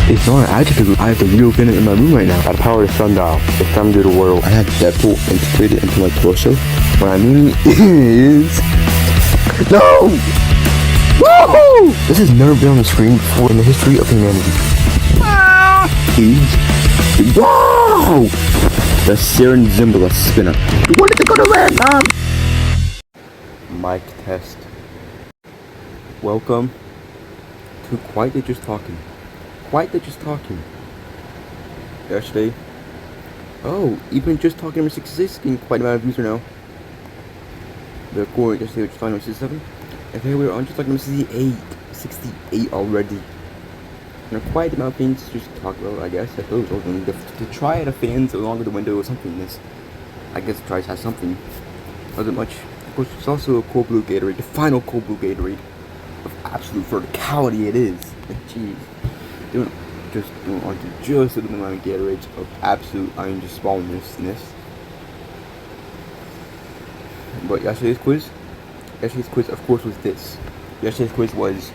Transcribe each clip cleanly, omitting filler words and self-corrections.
It's not an adjective. I have the real Venom in my room right now. I power the sundial. It's time to do the world. I have Deadpool integrated into my torso. What I mean is... No! Woohoo! This has never been on the screen before in the history of humanity. Wow! The SerenZembla Spinna. What is it gonna random? Mic test. Welcome to Quietly Just Talking. Quietly Just Talking. Yesterday. Oh, even Just Talking number 66 getting quite a amount of views right now. The record yesterday was Just Talking number 67. And today we were on Just Talking number 68. 68 already. And a quiet amount of things to just talk about, I guess. I suppose to try at a fans along with the window or something. This, I guess, try to have something. Wasn't much. Of course, it's also a cold blue Gatorade, the final cold blue Gatorade of absolute verticality. It is. Jeez, don't want to just look at the amount of Gatorades of absolute, I mean, just smallness. But yesterday's quiz, of course, was this. Yesterday's quiz was.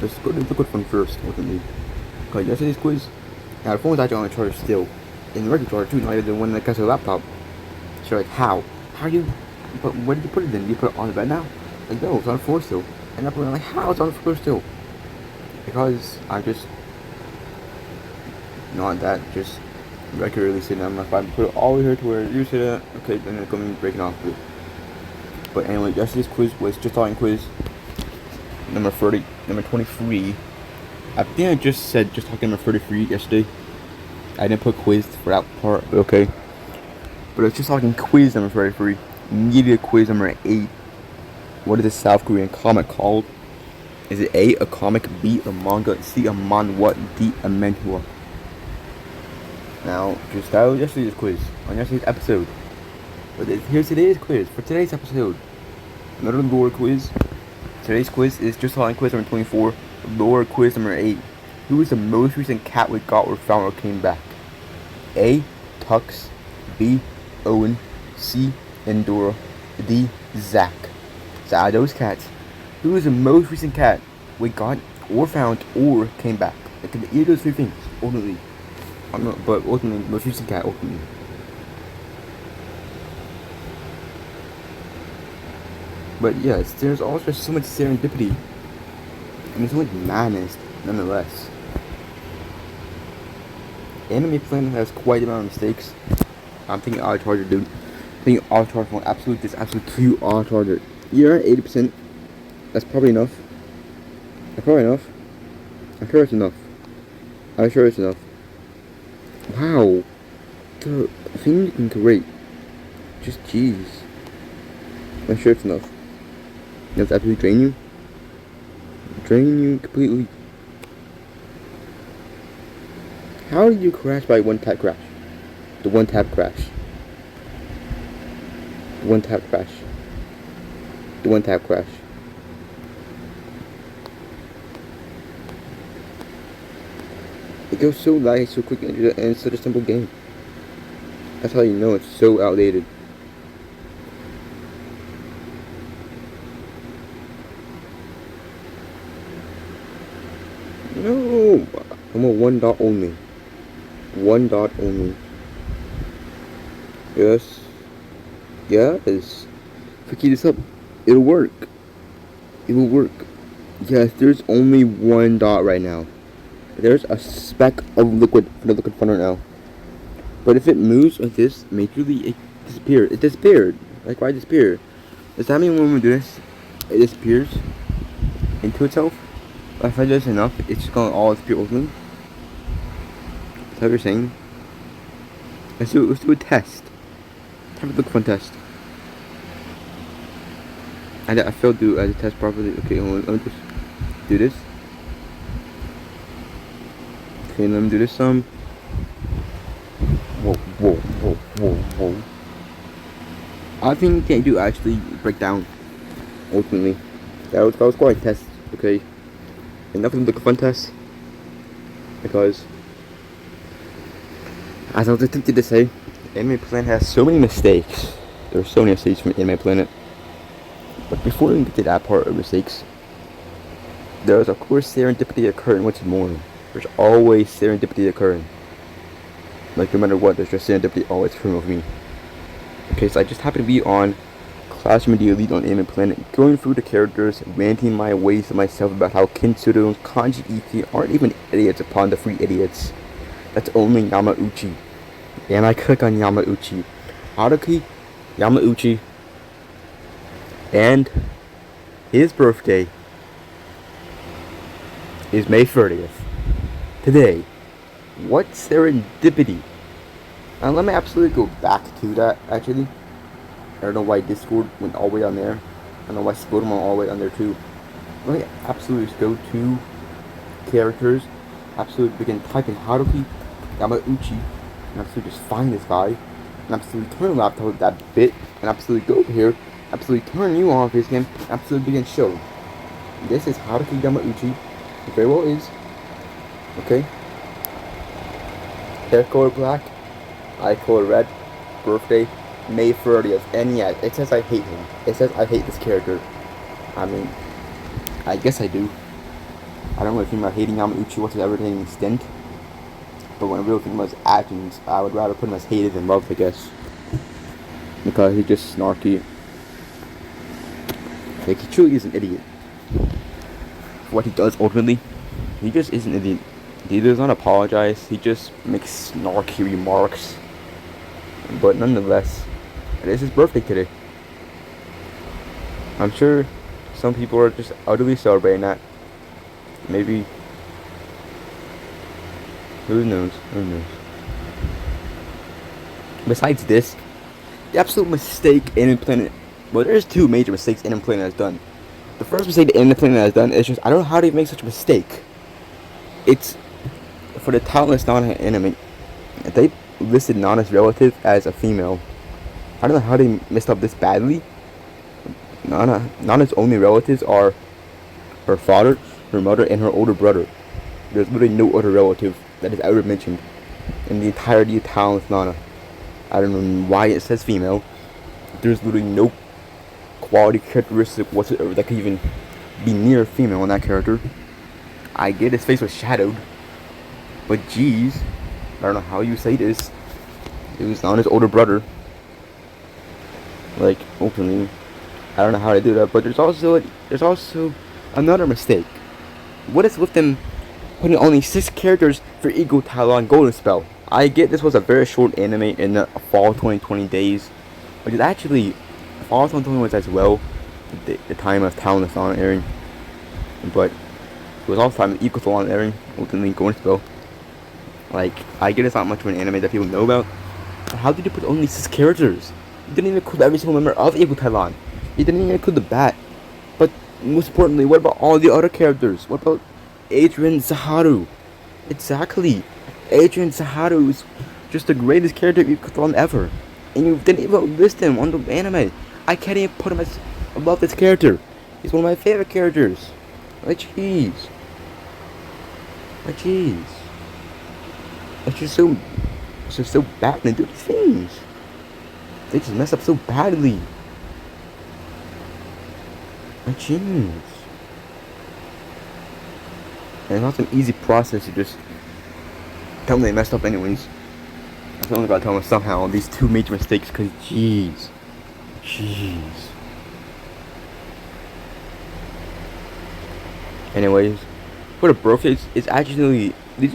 Let's go to the good one first, ultimately. Because yesterday's quiz, now the phone was actually on the charger still. In the regular charger too, not even the one that gets your laptop. So like, how? How do you, but where did you put it then? Did you put it on the bed now? Like, no, it's on the floor still. And I'm like, how? It's on the floor still. Because I'm just not that, just regularly sitting on my phone. Put it all the way here to where you sit at, okay, then it's going to be breaking off of it. But anyway, yesterday's quiz was just talking quiz. Number 23. I think I just said just talking number 33 yesterday. I didn't put quiz for that part, but okay. But it's just talking quiz number 33. Media quiz number 8. What is a South Korean comic called? Is it A, a comic, B, a manga, C, a manhwa, D, a manhwa? Now, just that was yesterday's quiz on yesterday's episode. But here's today's quiz for today's episode. Another lore quiz. Today's quiz is just talking quiz number 24. Lore quiz number 8. Who is the most recent cat we got or found or came back? A, Tux, B, Owen, C, Endora, D, Zach. So out of those cats, who is the most recent cat we got or found or came back? It can be either of those three things, ultimately. I'm not, but ultimately, most recent cat, ultimately. But yes, there's also so much serendipity. And so much madness, nonetheless. Anime Planet has quite a amount of mistakes. I'm thinking auto charger, dude. I'm thinking auto charger phone, absolute 2 auto charger. You're at 80%. That's probably enough. I'm sure it's enough. Wow. The thing you can create. Just jeez. I'm sure it's enough. Does that absolutely drain you? Drain you completely. How did you crash by one tap crash? The one tap crash. The one tap crash. The one tap crash. It goes so light, so quick, and it's such a simple game. That's how you know it's so outdated. No, I'm a 1 dot only. 1 dot only. Yes. Yes. If I keep this up, it'll work. It will work. Yes, there's only 1 dot right now. There's a speck of liquid for the liquid funnel now. But if it moves like this, majorly, it disappeared. It disappeared. Like, why disappear? Does that mean when we do this, it disappears into itself? If I do this enough, it's just gonna all disappear ultimately. Is that what you're saying? Let's do a test. Have a look fun test. I failed to do the test properly. Okay, hold on, let me just do this. Okay, let me do this some. Whoa. I think they do actually break down ultimately. That was quite a test, okay. Enough of the fun test, because as I was attempting to say, Anime Planet has so many mistakes. There are so many mistakes from Anime Planet. But before we get to that part of mistakes, There's of course serendipity occurring once more. There's always serendipity occurring. Like no matter what, there's just serendipity always occurring with me. Okay, so I just happen to be on Classroom the Elite on Anime Planet, going through the characters, ranting my ways to myself about how Kintsudo and Kanji Iki aren't even idiots upon the free idiots. That's only Yamauchi. And I click on Yamauchi. Haruki, Yamauchi, and his birthday is May 30th. Today. What serendipity? And let me absolutely go back to that, actually. I don't know why Discord went all the way down there. I don't know why Spoder Mon all the way down there too. Let me absolutely just go to characters. Absolutely begin typing Haruki, Yamauchi, and absolutely just find this guy. And absolutely turn the laptop that bit. And absolutely go over here. Absolutely turn you on this game. And absolutely begin show. This is Haruki Yamauchi. It very well is. Okay. Hair color black. Eye color red. Birthday May 30th, and yeah, it says I hate him. It says I hate this character. I mean, I guess I do. I don't really think about hating Yamauchi whatsoever to any extent. But when I really think about his actions, I would rather put him as hated than loved, I guess. Because he's just snarky. Like, he truly is an idiot. For what he does ultimately, he just is an idiot. He does not apologize, he just makes snarky remarks. But nonetheless, it is his birthday today. I'm sure some people are just utterly celebrating that. Maybe. Who knows? Who knows? Besides this, the absolute mistake Anime Planet. Well, there's two major mistakes Anime Planet has done. The first mistake the Anime Planet has done is just, I don't know how they make such a mistake. It's for the talentless non-anime. They listed Nana's relative as a female. I don't know how they messed up this badly. Nana's only relatives are her father, her mother, and her older brother. There's literally no other relative that is ever mentioned in the entirety of talentless Nana. I don't know why it says female. There's literally no quality characteristic whatsoever that could even be near female in that character. I get his face was shadowed, but geez, I don't know how you say this. It was Nana's older brother. Like, openly. I don't know how they do that, but there's also another mistake. What is with them putting only 6 characters for Eagle Talon Golden Spell? I get this was a very short anime in the fall 2020 days, which is actually fall 2020 was as well the time of Talon Talon airing, but it was also time of Eagle Talon airing, ultimately Golden Spell. Like, I get it's not much of an anime that people know about. But how did you put only 6 characters? You didn't even include every single member of Eagle Talon. You didn't even include the bat. But most importantly, what about all the other characters? What about Adrian Zaharu? Exactly. Adrian Zaharu is just the greatest character of Eagle Talon ever. And you didn't even list him on the anime. I can't even put him as above this character. He's one of my favorite characters. Like, jeez. Like, jeez. It's just so bad when they do these things. They just mess up so badly. My jeez. And it's not an easy process to just tell them they messed up anyways. I'm only about to tell them somehow these 2 major mistakes, cause jeez. Anyways, for the birthdays, these are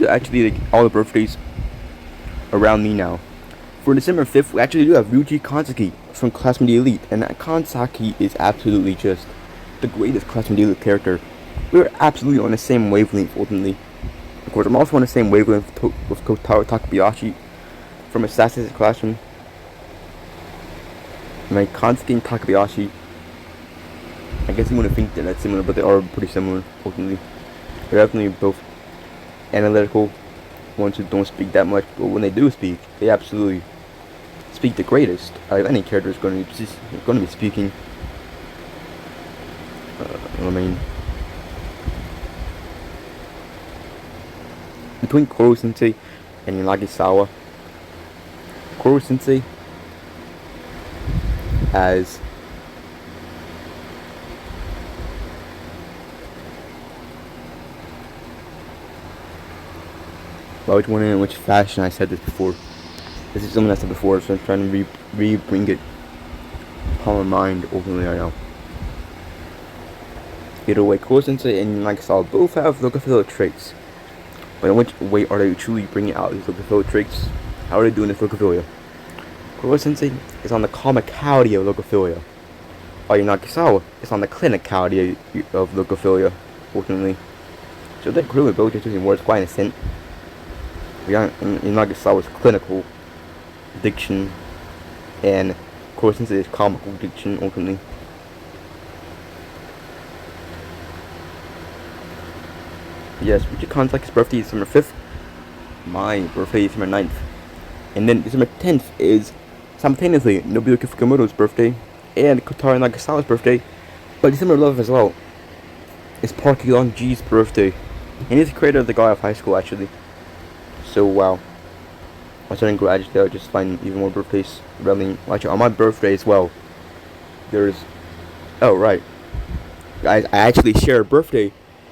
actually like all the birthdays around me now. For December 5th, we actually do have Ryuji Kansaki from Classroom the Elite, and that Kansaki is absolutely just the greatest Classroom the Elite character. We're absolutely on the same wavelength, ultimately. Of course, I'm also on the same wavelength with Kotaro Takabayashi from Assassin's Classroom. Like, Kansaki and Takabayashi, I guess you wouldn't think that that's similar, but they are pretty similar, ultimately. They're definitely both analytical ones who don't speak that much, but when they do speak, they absolutely speak the greatest. Any character is going to be speaking. I mean, between Koro Sensei and Yanagisawa, Koro Sensei as I was wondering in which fashion I said this before. This is something I said before, so I'm trying to re-bring it upon my mind openly right now. Either way, Kuro-sensei and Nagasawa both have logophilia traits. But in which way are they truly bringing out these logophilia traits? How are they doing this logophilia? Kuro-sensei is on the comicality of logophilia, while Nagasawa is on the clinicality of logophilia, fortunately. So they're really both just using words quite innocent. Nagasawa's clinical diction, and Kuro-sensei is comical diction, ultimately. Yes, Richard Contakt's birthday is December 5th. My birthday is December 9th. And then December 10th is simultaneously Nobuyuki Fukumoto's birthday and Kotaro Nagasawa's birthday. But December 11th as well is Park Yeong-ji's birthday. And he's the creator of the God of High School, actually. So, wow. I was starting graduate there, just find even more birthdays. Actually, on my birthday as well, there's... Oh, right. Guys, I actually share a birthday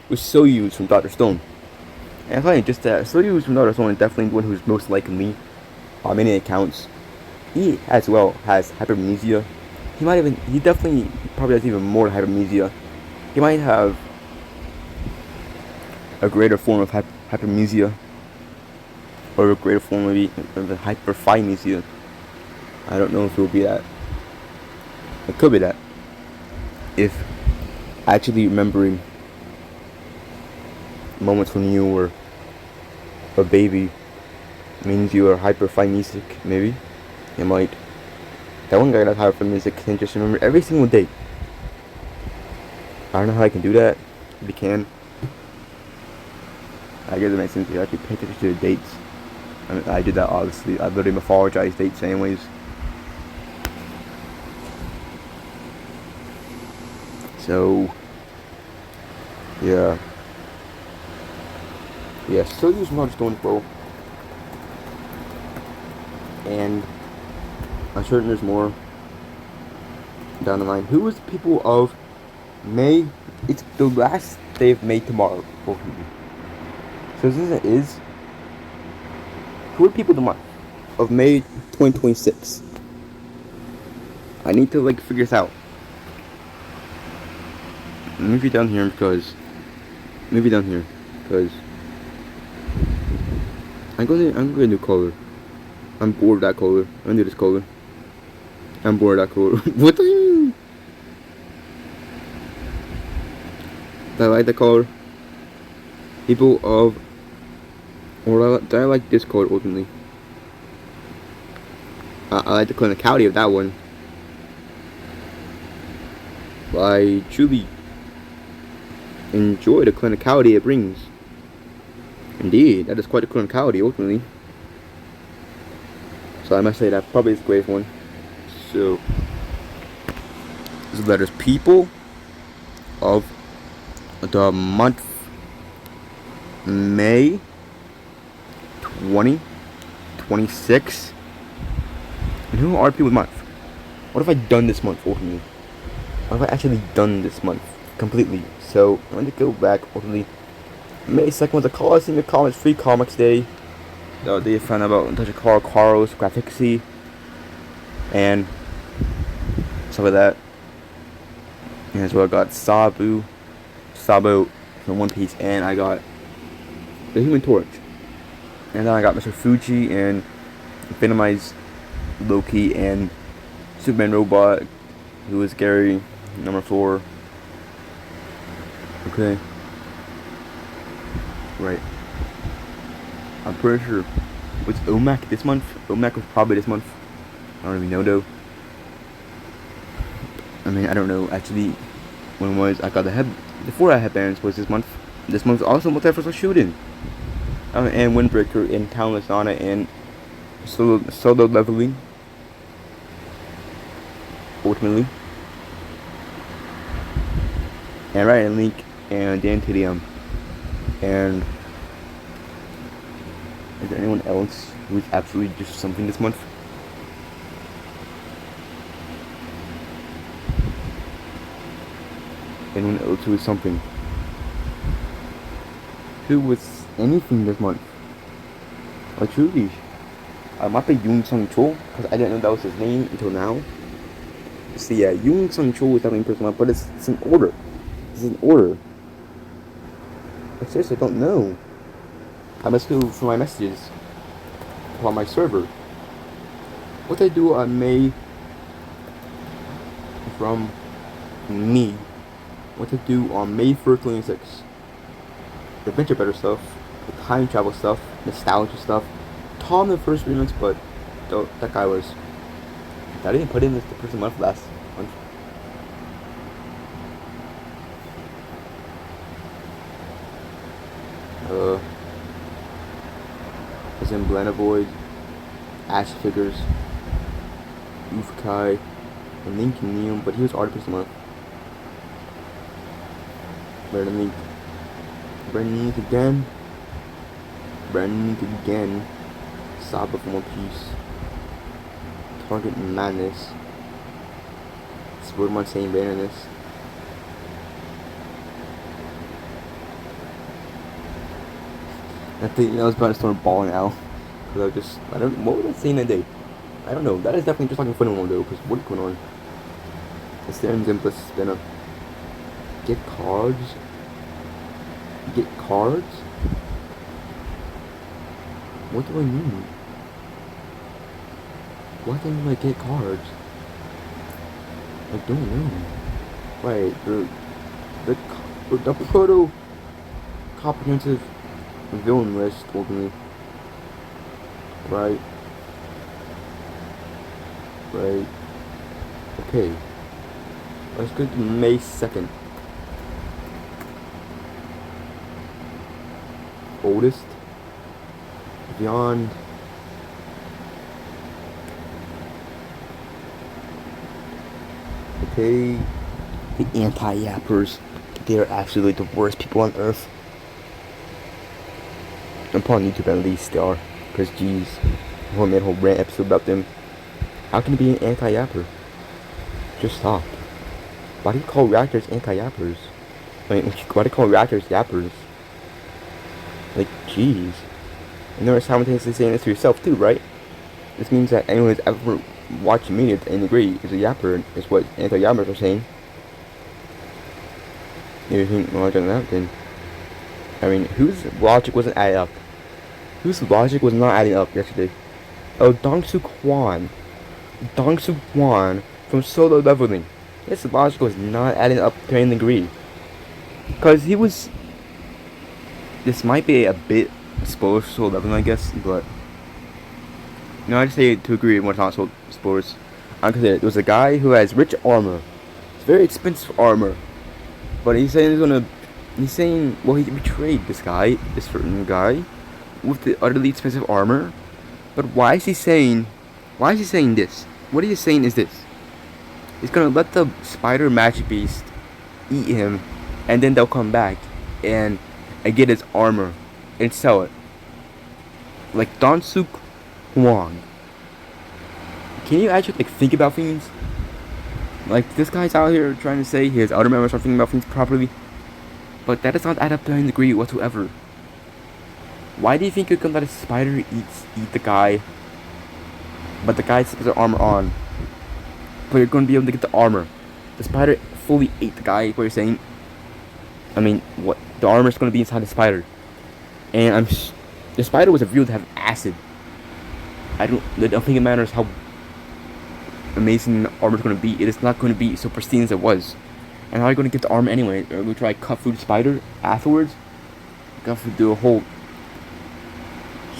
with Soyuz from Dr. Stone. And I find just that Soyuz from Dr. Stone is definitely the one who's most like me on many accounts. He as well has hypermnesia. He definitely probably has even more hypermnesia. He might have a greater form of hypermnesia, or a greater form maybe of the hyperphinesia. I don't know if it will be that. It could be that. If actually remembering moments when you were a baby means you are hyperphinesic, maybe. You might. That one guy that's hyperphinesic can just remember every single date. I don't know how I can do that. If he can. I guess it makes sense to actually pay attention to the dates. I mean, I did that obviously. I literally mythologized dates anyways. So, yeah. Yeah, still use March going well. And I'm certain there's more down the line. Who was the people of May? It's the last day of May tomorrow. So since it is, who are people the month of May 2026? I need to figure this out. Maybe down here because I'm gonna do color. I'm bored of that color. I'm gonna do this color. I'm bored of that color. What do you mean? Do I like the color? People of... Or do I like this color ultimately? I like the clinicality of that one. I truly enjoy the clinicality it brings. Indeed, that is quite a clinicality ultimately. So I must say that probably is the greatest one. So this letters people of the month May 2026. And who are people month? What have I done this month ultimately? What have I actually done this month completely? So I'm going to go back ultimately. May 2nd was a Coliseum of Comics Free Comics Day. The day I found out about Touch of Carlos, Graphicsy, and stuff like that. And as well I got Sabo from One Piece, and I got the Human Torch. And then I got Mr. Fuji and Venomized Loki and Superman Robot, who was Gary, number 4. Okay. Right. I'm pretty sure. Was OMAC this month? OMAC was probably this month. I don't even know though. I mean, I don't know actually when it was. I got the before I headbands was this month. This month was also multiversal shooting. And Windbreaker and Countless Anna and solo leveling. Ultimately. And Ryan Link and Dan Tidium. And is there anyone else who's absolutely just something this month? Anyone else who is something? Who was anything this month? Like truly. I might be Yoon Sung Chul, because I didn't know that was his name until now. So yeah, Yoon Sung Chul is definitely person, but it's in order. It's in order. I seriously don't know. I must go for my messages on my server. What I do on May from me. What to do on May 1st, 2026. Adventure better stuff, time travel stuff, nostalgia stuff. Tom the first 3 months, but that guy was. I didn't put in the person month last month. ZEMBLANIVOID, Ash Figures, Ufkai, and Lincoln Neum, but he was artist month. Brandon Link again. Saba from One Piece. Target Madness. Spoder Mon saying randomness. I think I was about to start balling out. Because what was I saying that day? I don't know. That is definitely just like a funny one though, because what's going on? The SerenZembla Spinna. Get cards? Get cards? What do I mean? Why didn't I get cards? I don't know. Wait, the proto comprehensive villain list told me. Right. Okay. Let's go to May 2nd. Oldest. Beyond. Okay. The anti-yappers. They are absolutely the worst people on earth. Upon YouTube at least they are. Because geez. I made a whole rant episode about them. How can you be an anti-yapper? Just stop. Why do you call reactors anti-yappers? I mean, why do you call reactors yappers? Like, jeez. And they're simultaneously saying this to yourself too, right? This means that anyone who's ever watched media and agree is a yapper, is what anti-yappers are saying. You think logic on that, then? I mean, whose logic wasn't adding up? Whose logic was not adding up yesterday? Oh, Dong-Soo Kwon from Solo Leveling. His logic was not adding up to any degree. Because he was... This might be a bit spoilers for Solo Leveling, I guess, but... No, I just say to agree with not spoilers. Because there was a guy who has rich armor. It's very expensive armor. But he's saying well, he betrayed this certain guy, with the utterly expensive armor. But why is he saying this? What he is saying is this. He's gonna let the spider magic beast eat him, and then they'll come back and get his armor and sell it. Like Dong-Soo Kwon. Can you actually think about things? Like, this guy's out here trying to say his other members are thinking about things properly, but that does not add up to any degree whatsoever. Why do you think you can let a spider eat the guy, but the guy has their armor on? But you're going to be able to get the armor. The spider fully ate the guy, what you're saying? I mean, what? The armor is going to be inside the spider. And the spider was revealed to have acid. I don't think it matters how amazing the armor is going to be. It is not going to be so pristine as it was. And how are you going to get the armor anyway? Are you going to try to cut through the spider afterwards? You have to do a whole...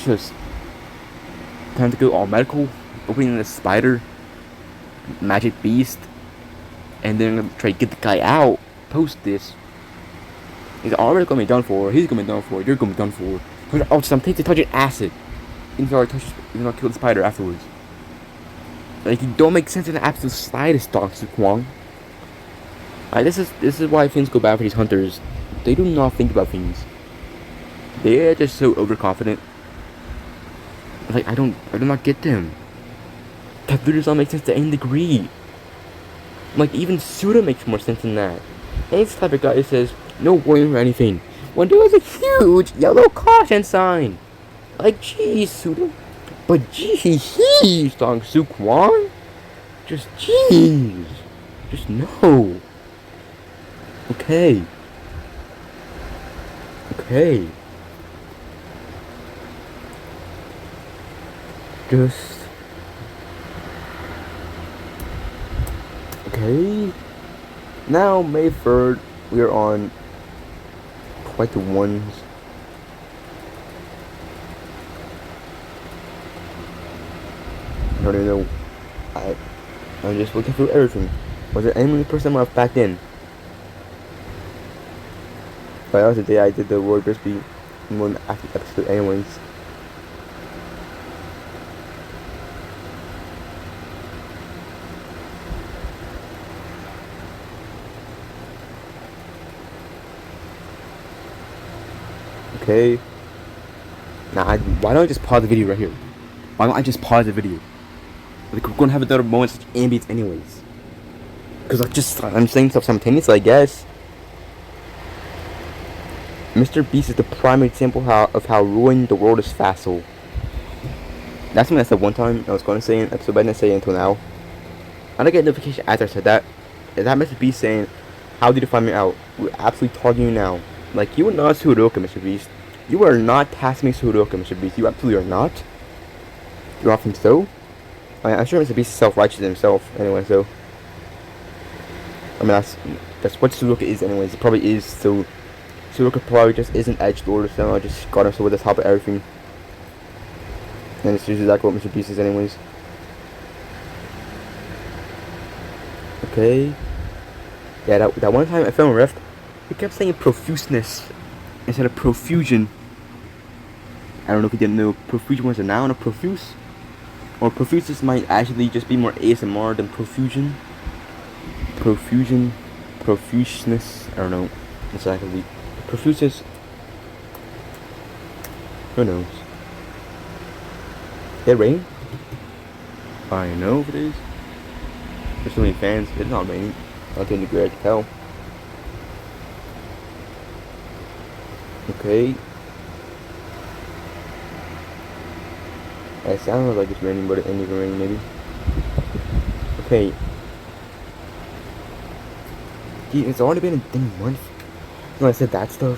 Just... Time to go all medical. Opening the spider. Magic beast. And then I'm going to try to get the guy out. Post this. His armor is going to be done for. He's going to be done for. You're going to be done for. Because oh, some things to touch acid. Even though you're not kill the spider afterwards. Like, it don't make sense in the absolute slightest, Dong-Soo Kwon. This is why things go bad for these hunters. They do not think about things. They are just so overconfident. Like, I do not get them. That video does not make sense to any degree. Like, even Suda makes more sense than that. And he's the type of guy who says, no warning or anything, when there was a huge yellow caution sign. Like, geez, Suda. But geez, Dong Su Kwan? Just jeez. Just no. Okay. Okay. Just. Okay. Now, May 3rd, we are on quite the ones. I don't even know. I'm just looking through everything. Was there any person I've backed in? But that was the day I did the Word Crispy one episode anyways. Okay. Now, why don't I just pause the video right here? Why don't I just pause the video? Like, we're gonna have another moment such ambience anyways. Because I'm saying stuff simultaneously, I guess. Mr. Beast is the prime example of how ruined the world is facile. That's something I said one time. I was going to say in an episode, but I didn't say it until now. I didn't get a notification after I said that. Is that Mr. Beast saying, how did you find me out? We're absolutely targeting you now. Like, you are not Sudoku, Mr. Beast. You are not tasking me Sudoku, Mr. Beast. You absolutely are not. You don't think so? I'm sure Mr. Beast is self-righteous himself, anyway, so. I mean, that's what Sudoku is, anyways. It probably is, so. Sudoku probably just isn't edgelord, so I just got him so with the top of everything. And it's just exactly what Mr. Beast is, anyways. Okay. Yeah, that one time I filmed Rift, he kept saying profuseness instead of profusion. I don't know if you didn't know profusion was a noun or profuse. Or profuseness might actually just be more ASMR than profusion. Profusion. Profuseness. I don't know exactly. Profuseness. Who knows? Did it rain? I know if it is. There's so many fans. It's not raining. I don't think the grid can tell. Okay. It sounds like it's raining, but it ain't even raining, maybe. Okay. Gee, it's already been a month. No, I said that stuff.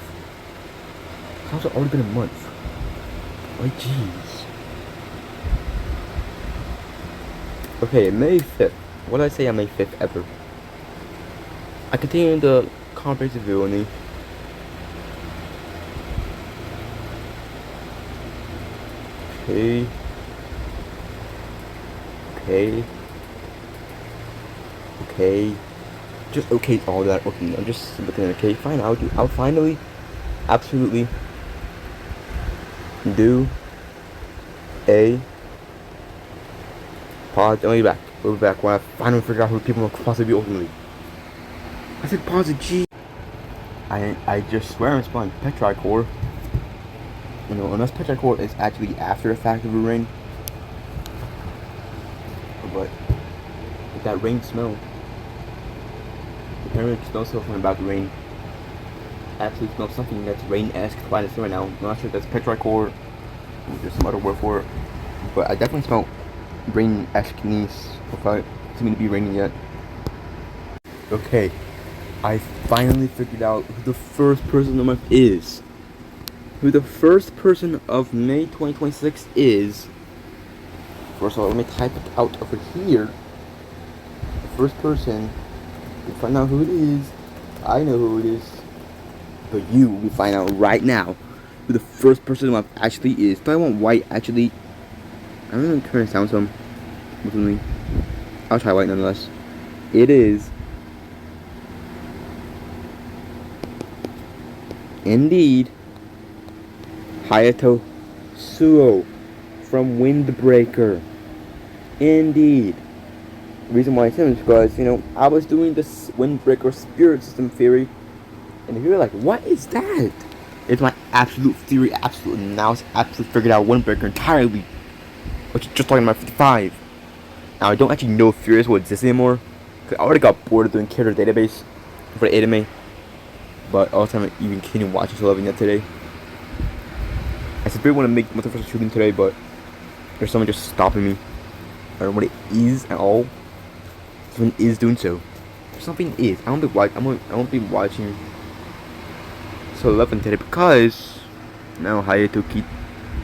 How's it already been a month? Like, jeez. Okay, May 5th. What did I say on May 5th ever? I continue the comprehensive villainy. Okay. Okay. Okay. Just okay all that. Okay, I'm just looking at okay, fine, I'll finally absolutely do a pause. We'll be back when I finally figure out who people will possibly be ultimately. I said pause it, G. I just swear I'm spawning Petricore. You know, unless Petricore is actually after the fact of the rain. But with that rain smell. Apparently it smells something about the rain. Absolutely smells something that's rain-esque right now. I'm not sure if that's Petricore or there's some other word for it. But I definitely smell rain-esque-ness without it seeming to be raining yet. Okay. I finally figured out who the first person of the month is. Who the first person of May 2026 is. First of all, let me type it out over here. The first person, we find out who it is. I know who it is. But you will find out right now who the first person of the month actually is. Do I want white actually? I don't know current sound some. I'll try white nonetheless. It is indeed Hayato Suo from Windbreaker. Indeed. The reason why I said it is because, you know, I was doing this Windbreaker spirit system theory, and if you're like, what is that? It's my absolute theory, absolute analysis, absolutely figured out Windbreaker entirely. Which is just talking about 55. Now I don't actually know if Furious will exist anymore, because I already got bored of doing character database for the anime. But also I'm even continue watching so loving that today. really want to make multiple shooting today, but there's someone just stopping me. I don't know what it is at all. Someone is doing so. Something is. I won't be watching So 11 today because now Hayato Kito.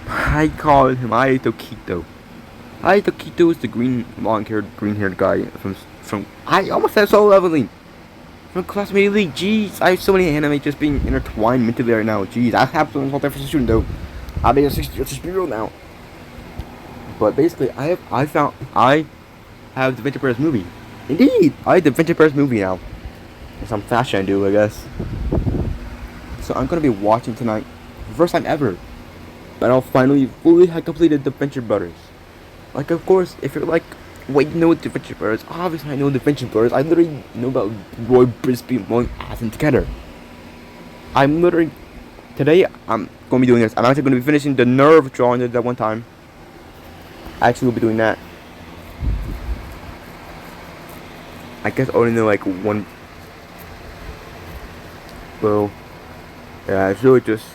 I call him Hayato Kito. Hayato Kito is the green-haired guy from. I almost said Solo Leveling. From Classmate League. Jeez, I have so many anime just being intertwined mentally right now. Jeez, I have to insult that for student though. I'll be a 60-year-old now. But basically, I have the Venture Bears movie. Indeed, I have the Venture Bears movie now. In some fashion, I do, I guess. So I'm gonna be watching tonight, for the first time ever. But I'll finally fully have completed the Venture Brothers. Like, of course, if you're like, wait, you know the Venture Brothers? Obviously, I know the Venture Brothers. I literally know about Roy Brisby and William Athens together. Today, I'm gonna be doing this. I'm actually gonna be finishing the Nerve drawing that one time. I actually will be doing that. I guess I only know like one. Well, yeah, it's really just.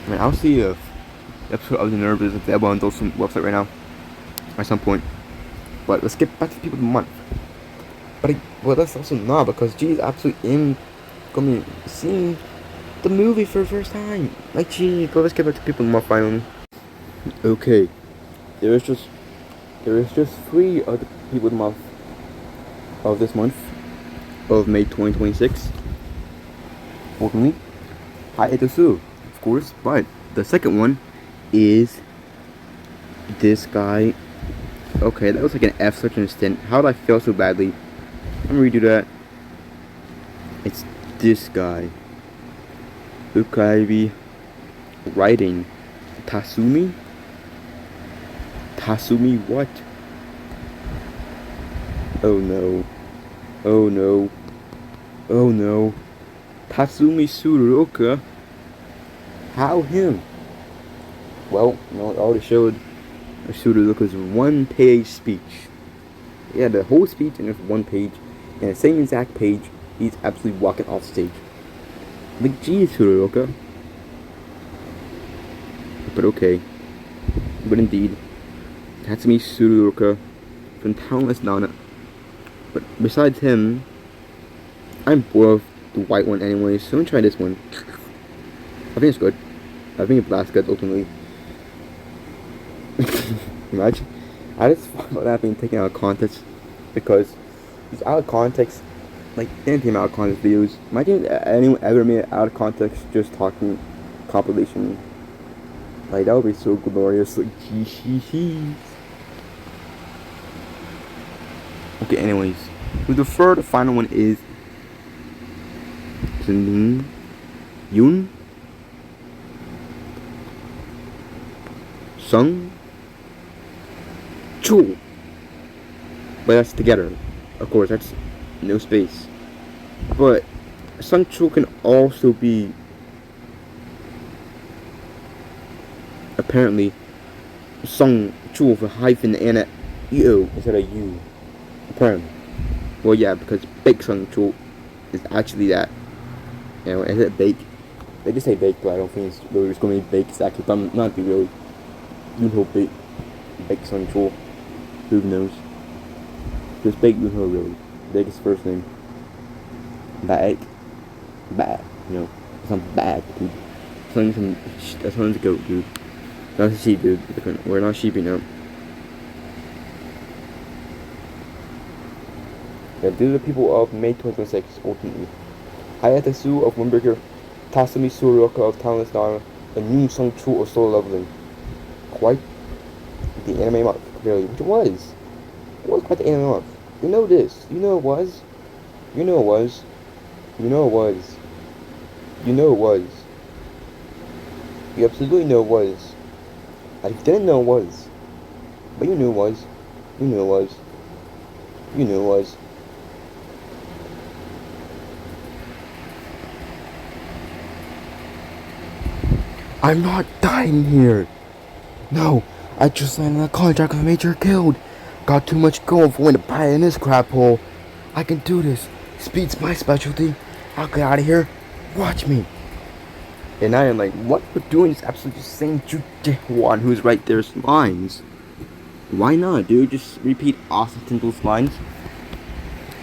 I mean, I'll see if the episode of the Nerve is available on those website right now at some point. But let's get back to the people of the month. Well, that's also not because geez, absolutely am gonna be seeing the movie for the first time. Like, geez, let's get back to people of the month finally. Okay, there is just 3 of the people of the month of this month of May 2026. Welcome, Hayato, of course, but the second one is this guy. Okay, that was like an F such an extent. How did I fail so badly? I'm gonna redo that. It's this guy. Ukaibi writing Tasumi? Tasumi what? Oh no. Oh no. Oh no. Tatsumi Tsuruoka? How him? Well, you know, it already showed Tsuruoka's 1-page speech. Yeah, the whole speech in just 1 page. And the same exact page, he's absolutely walking off stage. Like, geez, Tsuruoka. But okay. But indeed, Tatsumi Tsuruoka from Talentless Nana. But besides him, I'm bored of the white one anyway, so I'm gonna try this one. I think it's good. I think it blasts good ultimately. Imagine. I just thought about that being taken out of context because these out of context, like anything out of context videos. Imagine anyone ever made it out of context just talking compilation. Like that would be so glorious. Like okay, anyways, the third final one is Yun Sung Chu. But that's together. Of course, that's no space. But Sung Chu can also be apparently Sung Chu with a hyphen and a U instead of U. Apparently. Well, yeah, because Bake Sung Chu is actually that. You know, is it bake? They just say bake, but I don't think it's really just going to be bake exactly. But I'm not be really. Yunho Bake Sung Chu. Who knows? Just Bake Yunho really. Bake is first name. Bag. Bag. You know, it's not bag, dude. That sounds a goat, dude. Not a sheep, dude. We're not sheepy now. Yeah, these are the people of May 2026, ultimately. Hayato of Wimberger, Tasumi Tsuruoka of Talentless Nana, and Yoon Sung Chu of Solo Leveling. Quite the anime month, really, which it was. It was quite the anime month. You know this. You know it was. You know it was. You know it was. You know it was. You absolutely know it was. I didn't know it was. But you knew it was. You knew it was. You knew it was. I'm not dying here. No, I just landed on a contract with a major guild. Got too much gold for when to buy in this crap hole. I can do this. Speed's my specialty. I'll get out of here watch me. And I am like, what we're doing is absolutely just saying to one who's right there's lines. Why not, dude? Just repeat Austin's lines.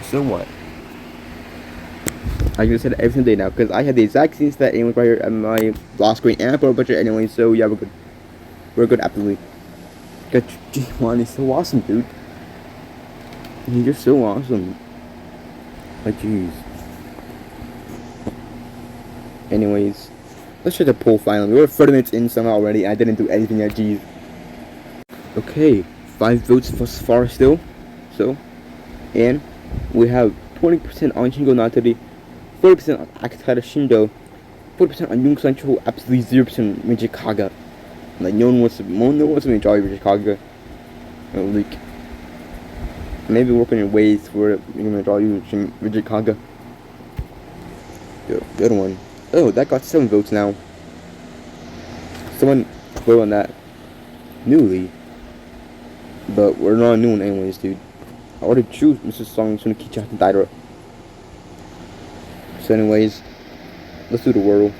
So what? I just said it every single day now, because I had the exact same stat anyway right here at my last screen and I put a budget anyway, so yeah, we're good. We're good, absolutely. Got J1 is so awesome, dude. He's just so awesome. Like, jeez. Anyways, let's try the poll finally. We're 30 minutes in somehow already, and I didn't do anything yet, jeez. Okay, 5 votes thus far still. So, and we have 20% on Shingo Natari, 40% on Akitara Shindo, 40% on Yung Sancho, absolutely 0% Mijikaga. Like, no one wants to enjoy Mijikaga. Like, maybe working in ways where you're gonna draw you Mijikaga. Good one. Oh, that got 7 votes now. Someone vote on that newly. But we're not a new one anyways, dude. I already choose Mrs. Song Sunakicha Daira. So anyways, let's do the Wordle.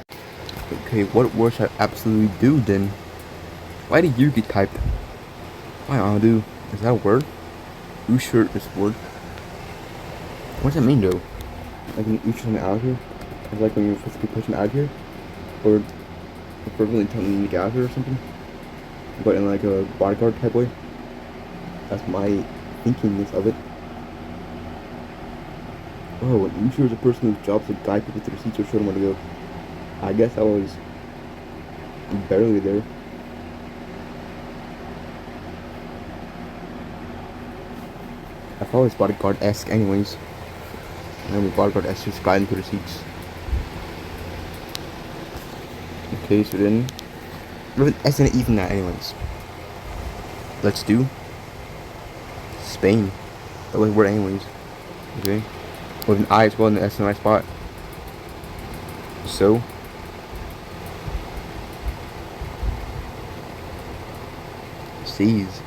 Okay, what word should I absolutely do then? Why did you get typed? Why I do? Is that a word? You sure this word? What does that mean though? Like when you shoot something out of here? It's like when you're physically pushing out of here? Or verbally telling me to get out of here or something? But in like a bodyguard type way? That's my thinkingness of it. Oh, an usher is a person whose job is to guide people to the seats or show them where to go. I guess I was barely there. I thought it was bodyguard-esque anyways. And with bodyguard-esque just guiding to the seats. Okay, so then with an S and even that anyways. Let's do Spain. That was a word anyways. Okay. With an I as well in the S in the right spot. So C's.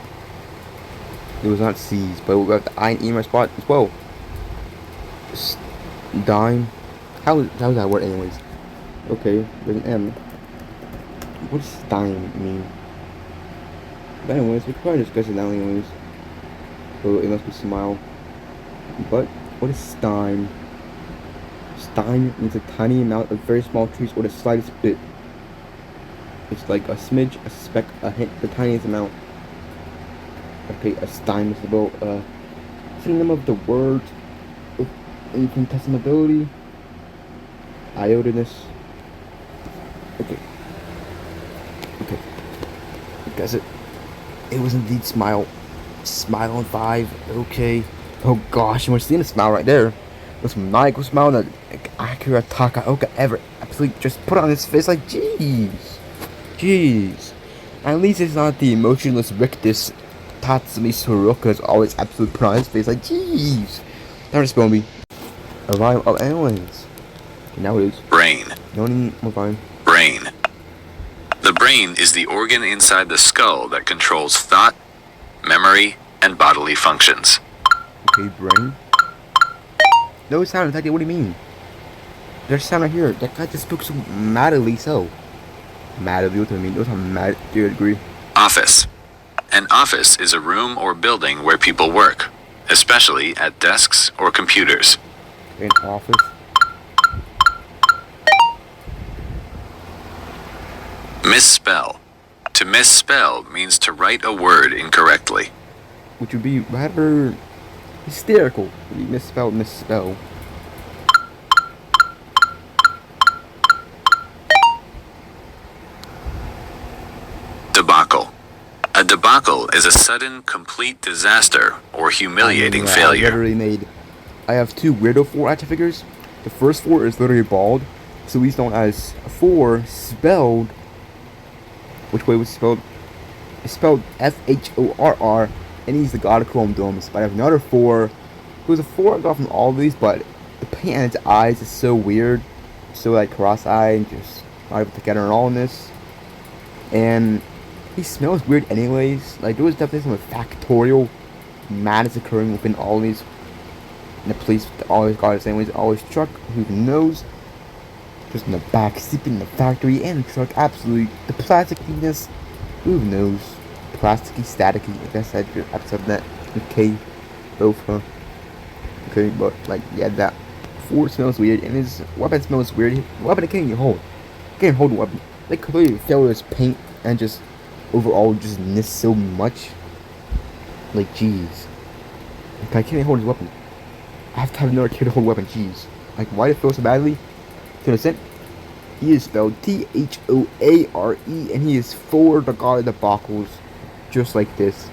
It was not C's, but we got the I and E in my spot as well. Dime. How's that word anyways? Okay, there's an M. What does dime mean? But anyways, we could probably discuss it now anyways. So it must be smile. But what is stime? Stime means a tiny amount of very small trees or the slightest bit. It's like a smidge, a speck, a hint, the tiniest amount. Okay, a stime is about synonym of the word of infinitesimability, iotiness. Okay. Guess it. It was indeed smile. Smile on 5. Okay. Oh gosh, you want to see the smile right there? There's some maniacal smile that Akira Takaoka ever absolutely just put on his face. Like, jeez. At least it's not the emotionless rictus Tatsumi Soroka is always absolutely put on his face. Like, jeez. That was supposed to be a rhyme of anyways. Okay, now it is. Brain. No need more rhyme. Brain. The brain is the organ inside the skull that controls thought, memory, and bodily functions. Okay, brain. No sound exactly. What do you mean? There's sound right here. That guy just spoke so madly so. Madly, what do I mean? Those are mad. Do you agree? Office. An office is a room or building where people work, especially at desks or computers. An office. Misspell. To misspell means to write a word incorrectly. Which would be rather hysterical. Misspell. Debacle. A debacle is a sudden, complete disaster or humiliating failure. I have 2 weirdo 4 action figures. The first 4 is literally bald, so he's known as 4 spelled. Which way was spelled? It's spelled F-H-O-R-R, and he's the god of Chrome Domes. But I have another 4, who's a 4 I got from all of these, but the paint on his eyes is so weird. So like cross-eyed and just not able to get on all in this. And he smells weird anyways. Like, there was definitely some factorial madness occurring within all these. And the police always got it anyways, always struck, who even knows. Just in the back, sleeping in the factory and the truck, absolutely. The plasticness, who knows? Plasticky, staticky, I guess I just accept that. Okay, both, huh? Okay, but, like, yeah, that Ford smells weird, and his weapon smells weird. The weapon can't even hold. Can't hold the weapon. They clearly failed his paint and just overall just miss so much. Like, jeez. Like, I can't even hold his weapon. I have to have another kid to hold a weapon, jeez. Like, why did it feel so badly? To an extent, he is spelled Thoare, and he is for the god of the debacles, just like this.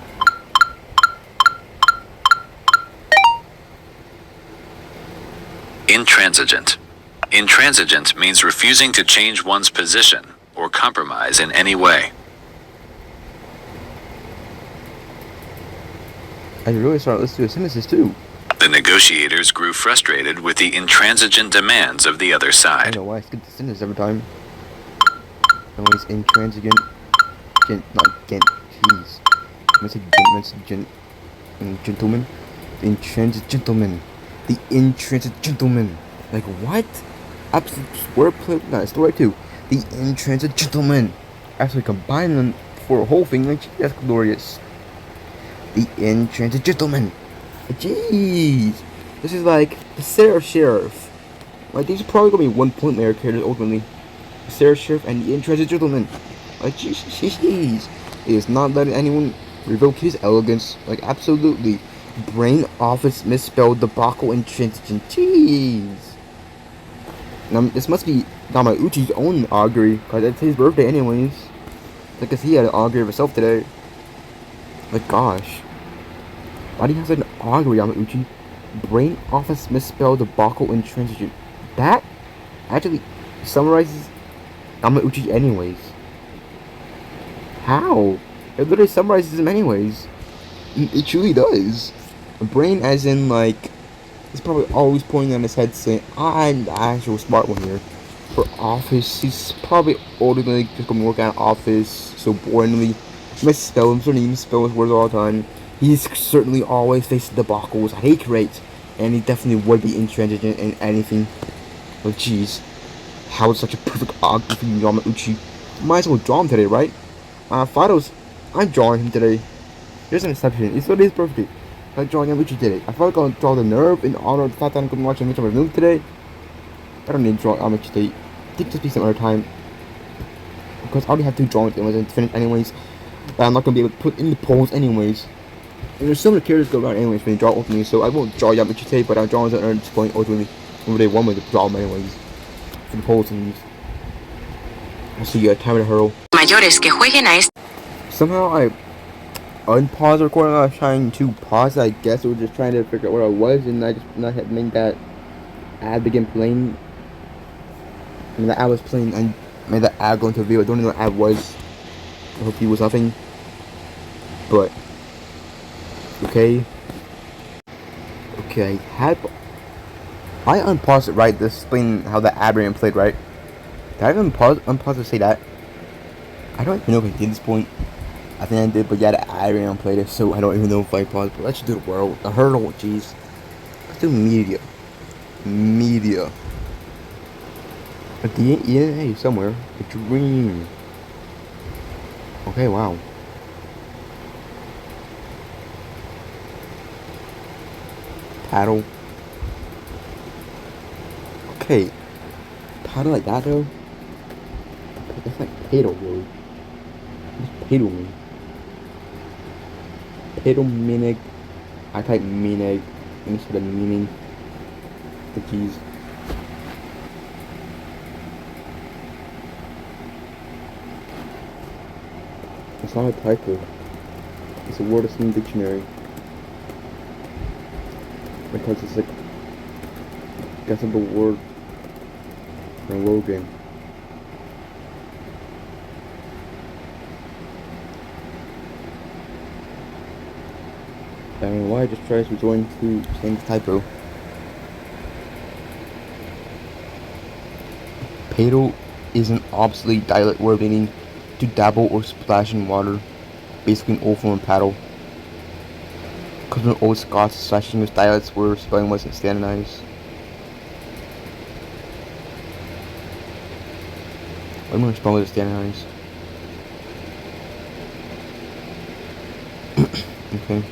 Intransigent. Intransigent means refusing to change one's position or compromise in any way. I really started listening to sentences too. The negotiators grew frustrated with the intransigent demands of the other I side. don't know why I skip the sentence every time. Always intransigent. Not gent. Jeez. I say gentleman. The intransigent gentleman. The intransigent gentleman. Like what? Absolute wordplay. No, story too. The intransigent gentleman. Actually combine them for a whole thing. Like that's glorious. The intransigent gentleman. Jeez. This is like the Sarah Sheriff. Like these are probably gonna be 1 point layer characters ultimately. The Sarah Sheriff and the intransigent gentleman. Like jeez. It is not letting anyone revoke his elegance. Like absolutely. Brain office misspelled debacle intransigent. Jeez. Now this must be Yamauchi's own augury, cause it's his birthday anyways. Like, cause he had an augury of himself today. Like gosh. Why do you have such an augury, Yamauchi? Brain office misspelled debacle intransigent. That actually summarizes Yamauchi anyways. How? It literally summarizes him anyways. It truly does. Brain as in like, he's probably always pointing on his head saying, I'm the actual smart one here. For office, he's probably older than like, just gonna work at an office so boringly. Misspell him, certainly misspell his words all the time. He's certainly always facing debacles at a rate, and he definitely would be intransigent in anything. Oh jeez, how is such a perfect augury for Yamauchi? Might as well draw him today, right? Fido's, I'm drawing him today. There's an exception. It's his birthday. I'm drawing Yamauchi today. I thought I was gonna draw the nerve in honor of the fact that I'm gonna watch Yamauchi on my room today. I don't need to draw Yamauchi today. I think just be some other time. Because I already have 2 drawings and finished anyways. That I'm not gonna be able to put in the polls anyways. And there's so many characters go around anyways when you draw ultimately, so I won't draw Yamauchi today, but I'll draw him at this point ultimately. Over there, one way to draw him anyways. For the polls and I'll see you at time to hurl. Mayores que jueguen a este. Somehow I unpause the recording. I was trying to pause. I guess I was just trying to figure out where I was, and I just not had made that ad begin playing. And the ad was playing, and made that ad go into a video. I don't know what ad was. I hope it was nothing. But okay. Okay, I unpaused it right. This explain how the ad being played, right? Did I unpause to say that? I don't even know if I did this point. I think I did, but yeah, the ad being played it, so I don't even know if I paused. But let's do the world. The hurdle, jeez. Let's do media. Media. At the end, somewhere. A dream. Okay, wow. Paddle. Okay. Paddle like that though? That's like paddle, bro. What's paddle mean? Paddle meaning. I type meaning instead of meaning. The keys. It's not a typo. It's a word that's in the dictionary. Because it's like guessable word from Logan. I don't know why I just tries to join to change the typo. Paddle is an obsolete dialect word meaning to dabble or splash in water, basically an old form of paddle. Because when old Scots / English dialects where spelling wasn't standardized. I'm gonna spell this standardize. Okay.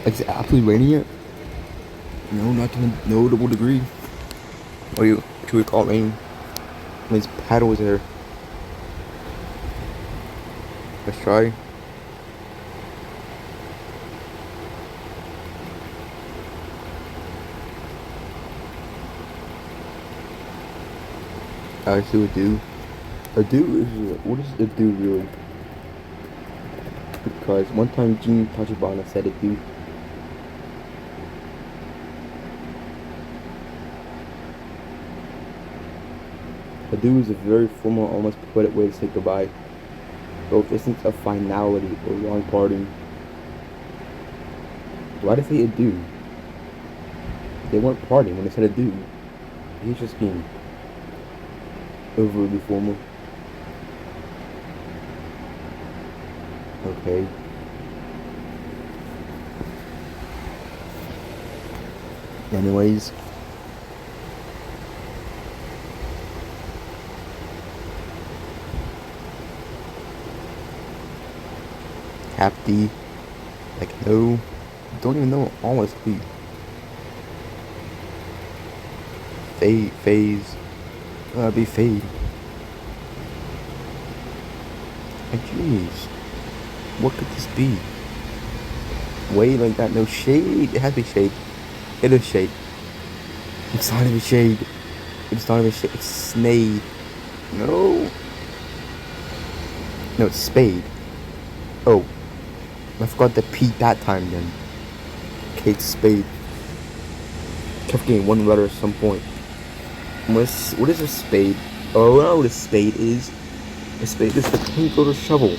Is it absolutely raining yet? No, not to a notable degree. What should we call it rain? These paddles there. Let's try. I see what do. A do is what is a do really? Because one time Gene Tachibana said a do. A do is a very formal, almost poetic way to say goodbye, both essence of finality or long parting. Why did they say a do? They weren't parting when they said a do. He's just being overly formal. Okay. Anyways. Happy. Like, no. Don't even know, honestly. Phase. Be fade. Like, jeez. What could this be? Way like that, no shade. It has to be shade. It is shade. It's not even shade. It's not even shade. It's snade. No. No, it's spade. Oh. I forgot the P that time then. Okay, it's spade. Kept getting one letter at some point. What is a spade? Oh, I know what a spade is. A spade is the pink little shovel.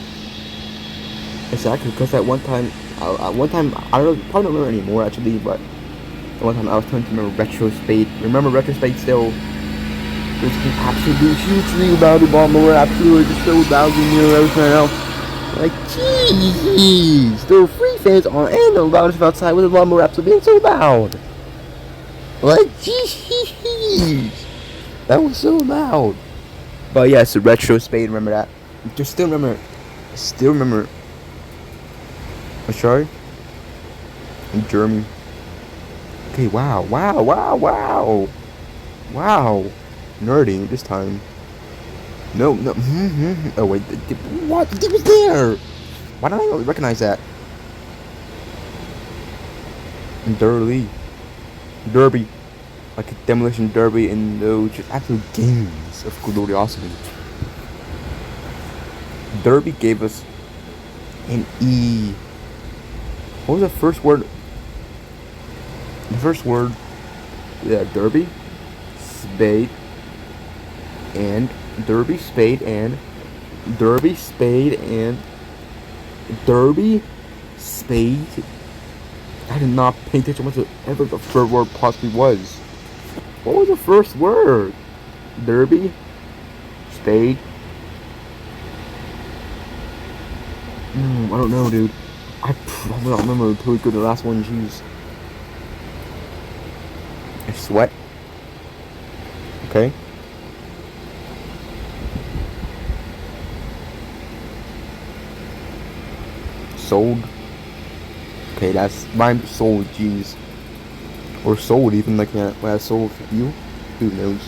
Exactly, because at one time, I don't know, probably don't remember anymore actually, but at one time I was trying to remember retro spade. Remember retro spade still? There's an absolute hugely about the bomb, we're absolutely just so loud and everything else. Like, jeez, there were free fans on and the loudest outside with the lawnmower absolutely being so loud. Like, jeez, that was so loud. But yeah, it's a retro spade. Remember that? Just still remember. Let's try. In German. Okay, wow. Nerdy this time. No. Oh wait, what? It was there. Why don't I recognize that? Derby, like a demolition derby in those just absolute games of gloriosity. Derby gave us an E. What was the first word? The first word, yeah, derby, spade, and derby, spade, and derby, spade, and derby, spade. I did not pay attention whatever the third word possibly was. What was the first word? Derby, spade. I don't know, dude. I probably don't remember until we go to the last one. Jeez. I sweat. Okay. Sold. Okay, that's rhymed sold, jeez. Or sold even, like that. When I sold you? Who knows?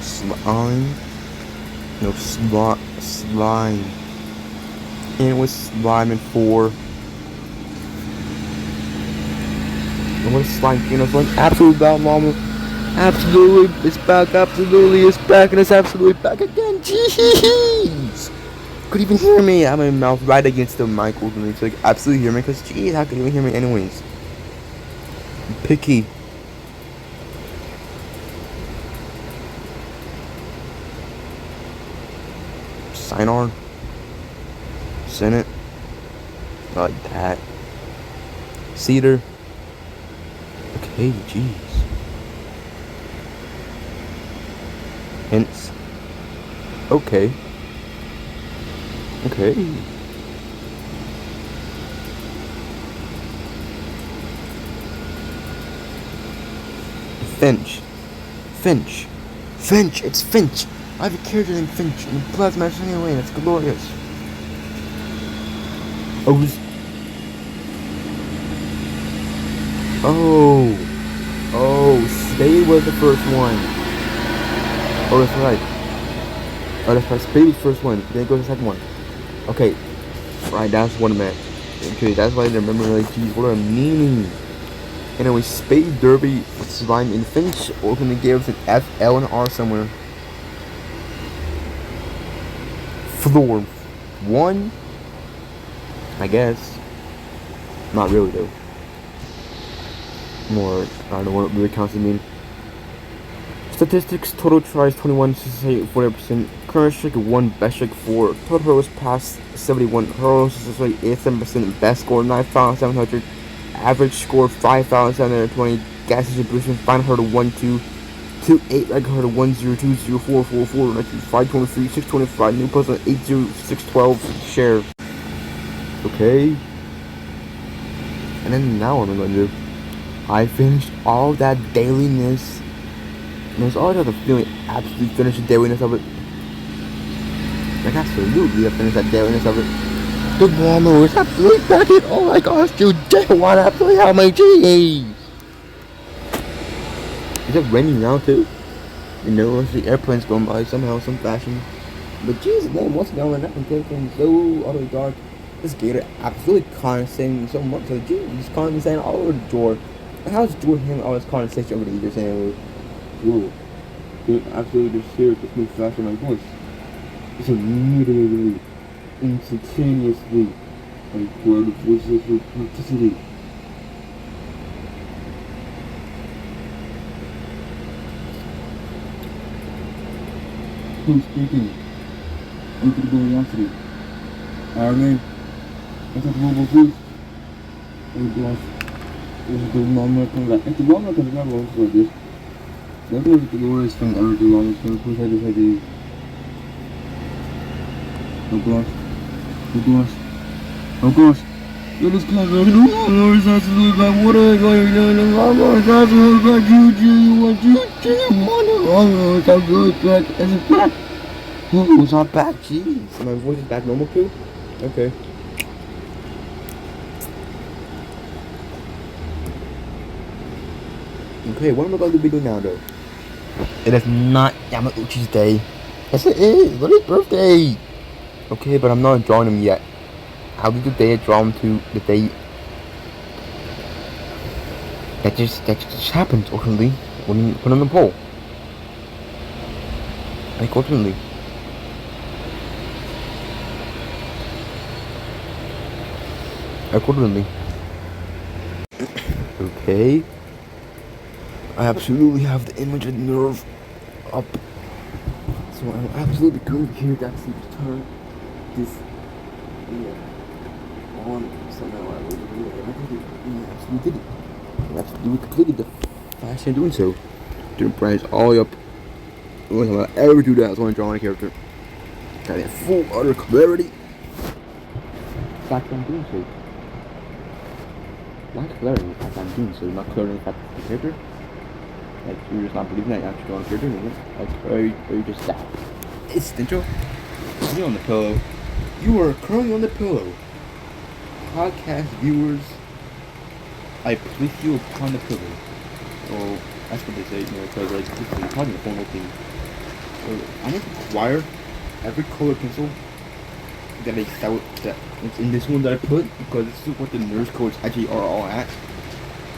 Slime. No, slime. And it was slime in 4. And what is slime? You know, slime? Absolute bad mama. Absolutely, it's back. Absolutely, it's back, and it's absolutely back again. Jeez, could even hear me. I have my mouth right against the mic, and it's like absolutely hear me. Cause jeez, how could you even hear me anyways? I'm picky. Sign on. Senate. Like that. Cedar. Okay, jeez. Hence. Okay. Finch. Finch. Finch. It's Finch. I have a character named Finch in the plasma anyway. That's glorious. Oh, Spade was the first one. Oh, that's right. Oh, that's right. Spade was the first one. Then it goes the second one. Okay. Right, that's what I meant. Okay, that's why I remember, like, geez, what a meaning. Anyway, Spade Derby was designed in Finch. Ultimately gave us an F, L, and R somewhere. Floor 1, I guess. Not really, though. More, I don't know what it really counts to mean. Statistics: total tries 21, 48%, current streak 1, best streak 4, total hurdles passed 71, hurdles 87%, best score 9,700, average score 5,720, gas distribution, final hurdle 1, 2, 2, 8, record hurdle 1, 0, 2, 0, 4, 4, 4, 523, 625, new person 8, 0, 612, share. Okay. And then now what am I going to do? I finished all that dailiness. And there's always the feeling absolutely finished the dailiness of it. Like absolutely I finished that dailiness of it. The lawnmower is absolutely back in. Oh my gosh, dude, J1 absolutely how many G's. Is it raining now too? You know, the airplane's going by somehow, some fashion. But Jesus man, what's going on? That can so utterly dark. This gator absolutely condescending so much. Like, geez, he's condescending all over the door. How's Jordan handling all this condescension over the years anyway? Whoa. Dude, absolutely just serious with me flashing my voice. It's immediately, instantaneously, like word of voices with authenticity. Who's speaking? Look at the gloriosity. Our name. Unfathomable voice. Oh gosh. This is the long coming back. It's the long coming back like this. That was the glorious thing ever, the longest thing. Who's had this idea? Oh gosh. Oh gosh. Oh gosh. It is called the lawnmower is absolutely like what are you doing? The lawnmower is absolutely like you want the lawnmower is absolutely like is it back? Oh, it's not back, jeez. My voice is back normal too? Okay. Okay, what am I going to be doing now though? It is not Yamauchi's day. Yes it is, what is his birthday? Okay, but I'm not drawing him yet. I'll do the day I draw him to the day that just happens ultimately when you put on the poll. Like ultimately. Accordingly. Okay. I absolutely have the image of nerve up. So I'm absolutely going here to actually turn this on somehow. I absolutely did it. I absolutely completed the fashion doing so. Didn't branch all the way up. I don't think I'll ever do that as when I'm drawing a character. Got it full utter clarity. Fact I'm doing so. Not clarity, in fact I'm doing so. Not clarity in fact the character. Like, you're just not believing that you're actually drawing a character, is it? Like, are you just that? It's Stincho. You're on the pillow. You are currently on the pillow. Podcast viewers, I place you upon the pillow. Oh, that's what they say, you know, because, like, you're talking the phone thing. So, I need to acquire every color pencil that they sell that it's in this one that I put, because this is what the nurse codes actually are all at.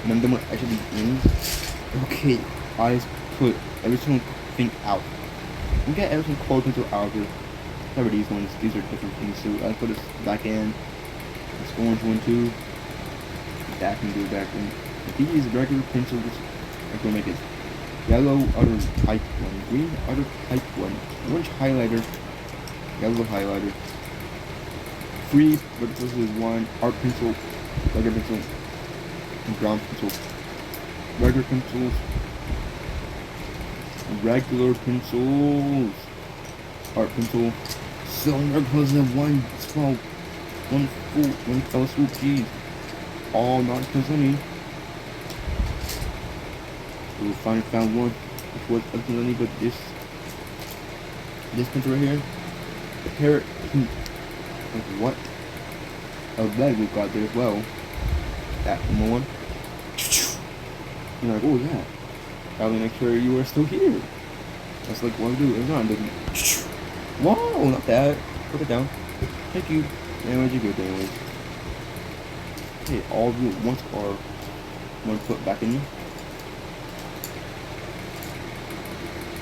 None of them are actually in. Okay, I just put every single thing out. We got every single color pencil out here. Whatever these ones, these are different things. So I put this back in. This orange one too. That can go back in. If these regular pencils, I'm gonna make it yellow other type one, green other type one, orange highlighter, yellow highlighter. Free, but this is one art pencil, regular pencil, and brown pencil. Regular pencils, art pencil, cylinder colors in one fell swoop, geez. All non-consuming. We finally found one, which was ultimately, but this pencil right here, the parrot, like what? A leg we got there as well. That one. I'm like, what was that? I'll make sure you are still here. That's like one dude. It's not looking. Whoa, not that. Put it down. Thank you. Anyways, you good anyways. Hey, all of you at once are 1 foot back in you.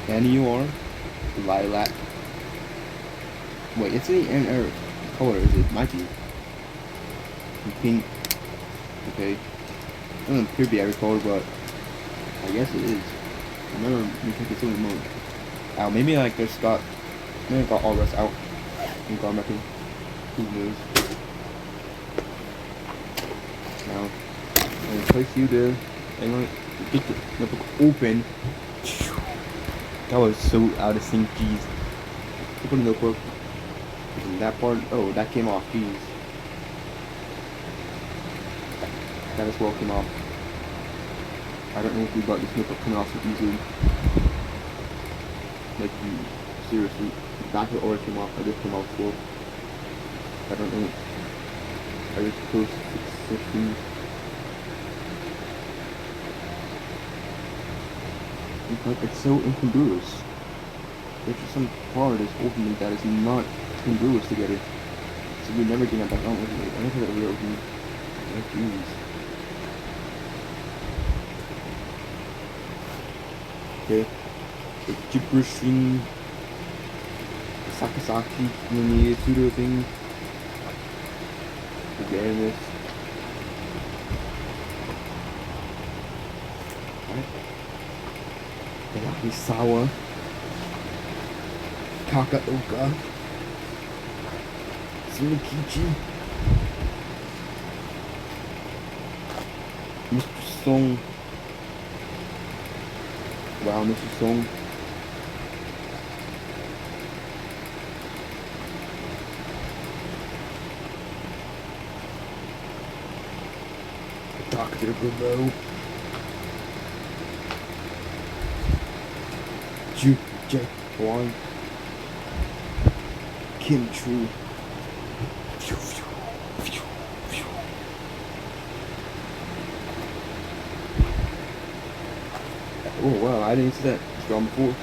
And you are lilac. Wait, it's the end color is it? Might be. Pink. Okay. It doesn't appear to be every color, but I guess it is. I remember we took it Stoder Mon. Ow, maybe like maybe I got all the rest out. I'm going back in. Who knows? Now, I'm gonna place you there. I'm gonna get the notebook open. That was so out of sync, jeez. Open the notebook. And that part, oh, that came off, jeez. That as well came off. I don't know if we got this notebook coming off so easily. Like, seriously, that hit already came off. I just came off before. I don't know. I was close to 650. But it's so incongruous. There's just some part is opening that is not congruous together. So we never get that back on with it. I don't think that we're opening. Oh, jeez. Okay. The gibberish string. Sakasaki, the pseudo thing. Again, this. Sawa, Kakaoka, Tsukichi, Mr. Song. Wow, Mr. Song. Dr. Below. Jack One, Kim True. Oh wow, I didn't see that drum before.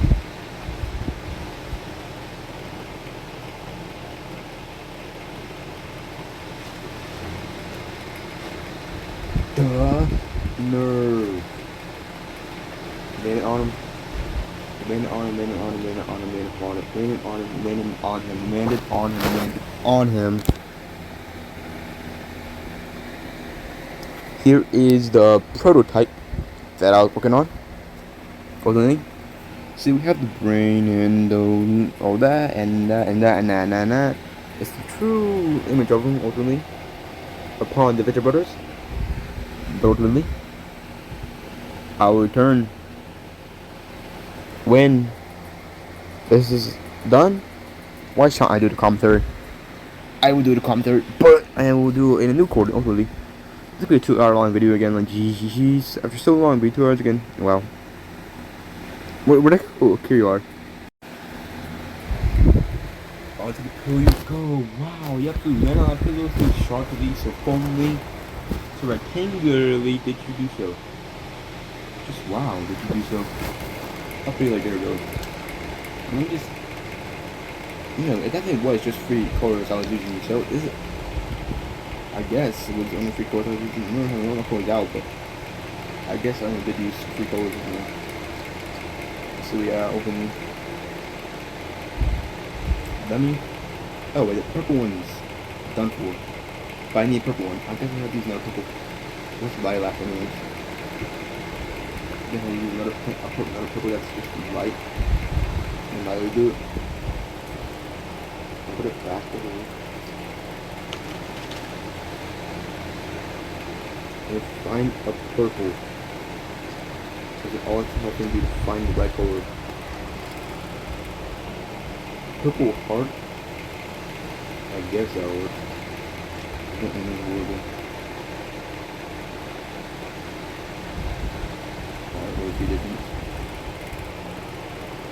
The nerve. Made it on him. Landed on him, landed on him, landed on him, landed on him, landed on him, landed on him, landed on him, landed on him. Here is the prototype that I was working on. Ultimately, see, we have the brain and all that and that and that and that and that and that. It's the true image of him, ultimately, upon the Victor brothers. Ultimately, I will return when this is done. Why can't I do the commentary? I will do the commentary, but I will do it in a new recording, hopefully. This will be a 2-hour long video again, like jeez. After so long, it'll be 2 hours again. Wow. Where'd I go? Oh, here you are. Oh, to the pillow you go. Wow, you have to land on that pillow so sharply, so firmly, so rectangularly did you do so. Just wow, did you do so. I'll feel like there we go. Let me just, it definitely was just 3 colors I was using, so is it? I guess it was only 3 colors I was using. I don't know colors out, but I guess I only did use 3 colors. So yeah, open. Dummy. Oh wait, the purple one's done for. But I need a purple one. I definitely have to use another purple. What's lilac anyways? Definitely use another. I'll put another purple that's just light. And I will do it. I'll put it back over here. And find a purple. Because all it's helping me to find the right color. Purple heart? I guess that would. I don't know. Alright, too different.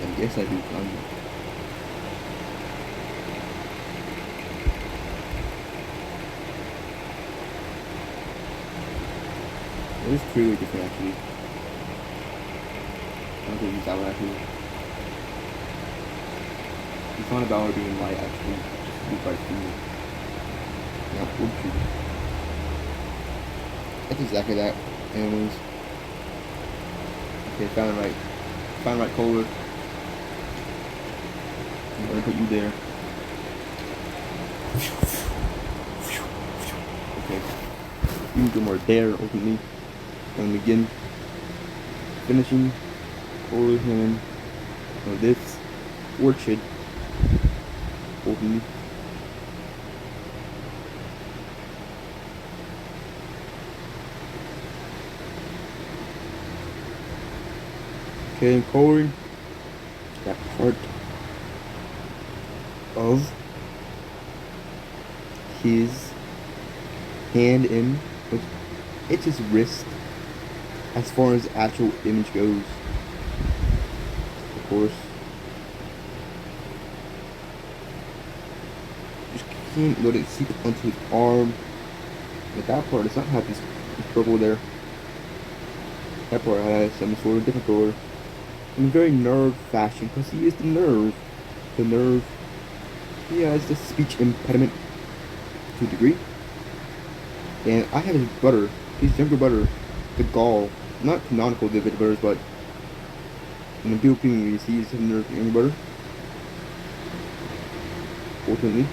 I guess I do. It is truly different actually. I don't think it's that one actually. It's not about her being light actually, just to be bright for me. Not wood tree. That's exactly that. Anyways. Okay, found it right. Found the right color. I'm gonna put you there. Okay. You can do more there ultimately. And begin finishing over hand of this orchid ultimately. Okay, and coloring that part of his hand in, which it's his wrist as far as the actual image goes. Of course. Just can't let it seep onto his arm. But that part does not have this purple there. That part has some sort of different color. In very nerve fashion, because he is the nerve. The nerve. He has the speech impediment to a degree. And I have his brother, his younger brother, the Gaul. Not canonical David brothers, but in the Bill movies, he's his younger brother. Ultimately.